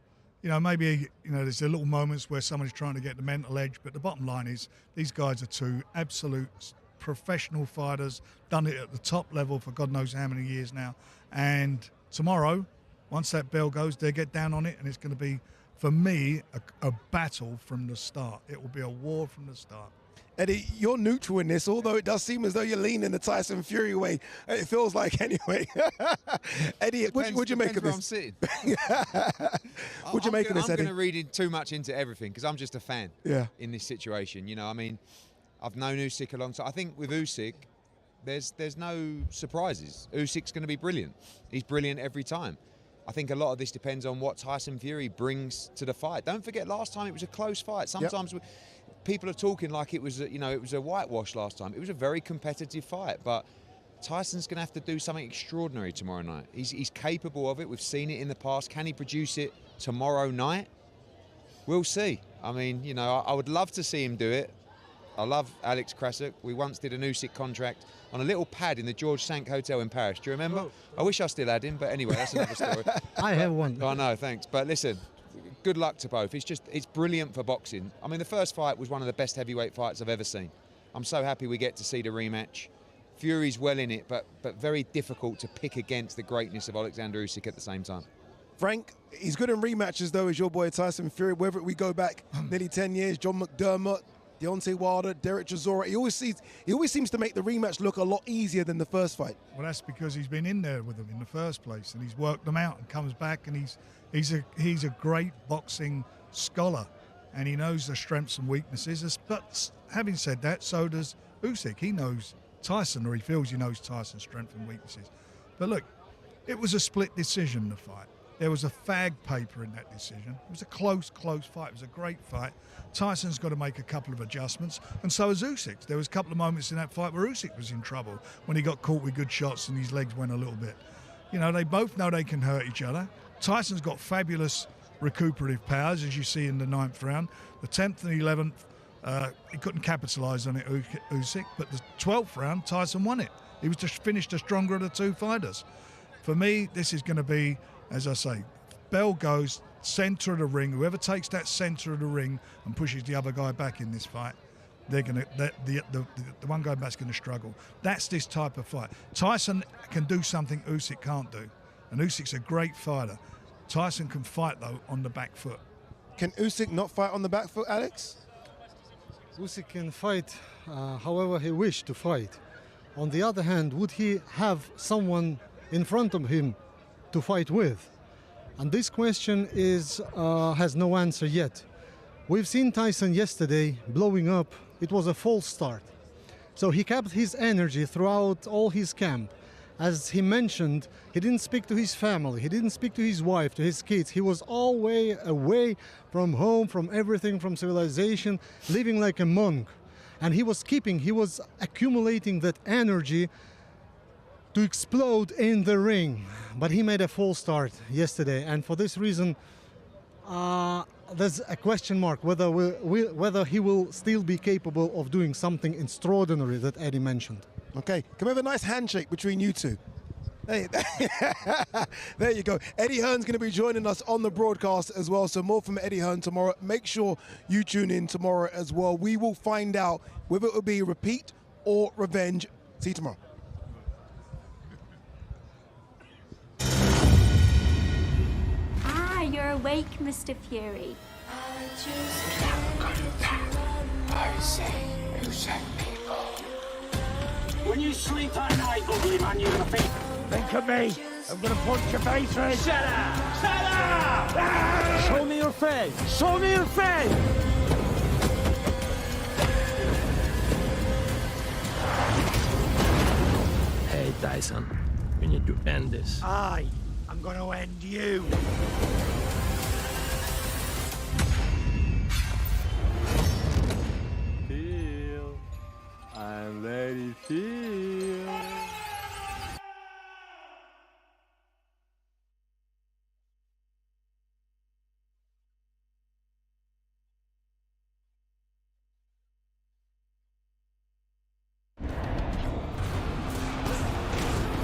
You know, maybe, you know, there's the little moments where somebody's trying to get the mental edge, but the bottom line is these guys are two absolute professional fighters, done it at the top level for God knows how many years now. And tomorrow, once that bell goes, they get down on it, and it's going to be, for me, a battle from the start. It will be a war from the start. Eddie, you're neutral in this, although it does seem as though you're leaning the Tyson Fury way. It feels like anyway. Eddie, what'd you make of this? I'm sitting. What'd you make of this, Eddie? I'm going to read too much into everything because I'm just a fan in this situation. You know, I mean, I've known Usyk a long time. I think with Usyk, there's no surprises. Usyk's going to be brilliant. He's brilliant every time. I think a lot of this depends on what Tyson Fury brings to the fight. Don't forget, last time it was a close fight. Sometimes people are talking like it was, it was a whitewash last time. It was a very competitive fight, but Tyson's going to have to do something extraordinary tomorrow night. He's capable of it. We've seen it in the past. Can he produce it tomorrow night? We'll see. I mean, I would love to see him do it. I love Alex Krasik. We once did an Usyk contract on a little pad in the Georges V Hotel in Paris. Do you remember? I wish I still had him, but anyway, that's another story. I have one. Oh, no, thanks. But listen, good luck to both. It's brilliant for boxing. I mean, the first fight was one of the best heavyweight fights I've ever seen. I'm so happy we get to see the rematch. Fury's well in it, but very difficult to pick against the greatness of Alexander Usyk at the same time. Frank, he's good in rematches, though, as your boy Tyson Fury. Whether we go back nearly 10 years, John McDermott, Deontay Wilder, Derek Chisora, he always seems to make the rematch look a lot easier than the first fight. Well, that's because he's been in there with them in the first place, and he's worked them out and comes back, and he's a great boxing scholar, and he knows the strengths and weaknesses. But having said that, so does Usyk. He knows Tyson, or he feels he knows Tyson's strengths and weaknesses. But look, it was a split decision, the fight. There was a fag paper in that decision. It was a close fight. It was a great fight. Tyson's got to make a couple of adjustments, and so has Usyk. There was a couple of moments in that fight where Usyk was in trouble when he got caught with good shots and his legs went a little bit. They both know they can hurt each other. Tyson's got fabulous recuperative powers, as you see in the 9th round. The 10th and 11th, he couldn't capitalise on it, Usyk, but the 12th round, Tyson won it. He was just finished the stronger of the two fighters. For me, this is going to be, as I say, bell goes, centre of the ring. Whoever takes that centre of the ring and pushes the other guy back in this fight, the one going back's going to struggle. That's this type of fight. Tyson can do something Usyk can't do, and Usyk's a great fighter. Tyson can fight, though, on the back foot. Can Usyk not fight on the back foot, Alex? Usyk can fight however he wished to fight. On the other hand, would he have someone in front of him to fight with? And this question has no answer yet. We've seen Tyson yesterday blowing up. It was a false start. So he kept his energy throughout all his camp. As he mentioned, he didn't speak to his family, he didn't speak to his wife, to his kids. He was all way away from home, from everything, from civilization, living like a monk. And he was accumulating that energy to explode in the ring. But he made a false start yesterday, and for this reason, there's a question mark whether he will still be capable of doing something extraordinary that Eddie mentioned. Okay, can we have a nice handshake between you two? Hey, there you go. Eddie Hearn's going to be joining us on the broadcast as well, so more from Eddie Hearn tomorrow. Make sure you tune in tomorrow as well. We will find out whether it will be a repeat or revenge. See you tomorrow. You're awake, Mr. Fury. When you sleep at night, ugly man, you're gonna think. Think of me. I'm gonna punch your face in. Shut up! Shut up! Ah! Show me your face. Show me your face. Tyson. We need to end this. I'm gonna end you. Feel. I'm ready, feel.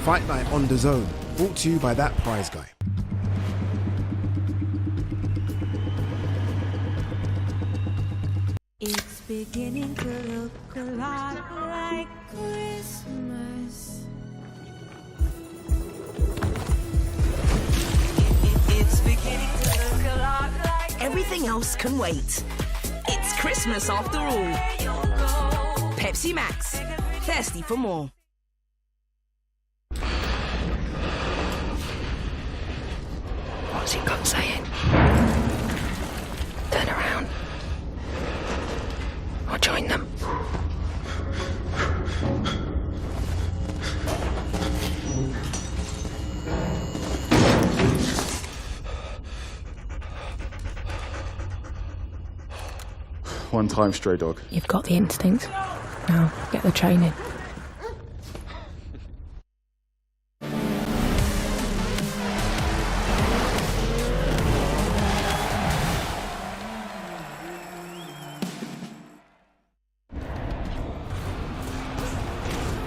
Fight Night on DAZN, brought to you by that prize guy. It's beginning to look a lot like Christmas. It's beginning to look a lot like everything else can wait. It's Christmas after all. Pepsi Max. Thirsty for more. What's he got saying? Turn around. I'll join them. One time, stray dog. You've got the instinct. Now, get the training.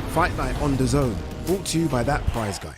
Fight Night on DAZN, brought to you by that prize guy.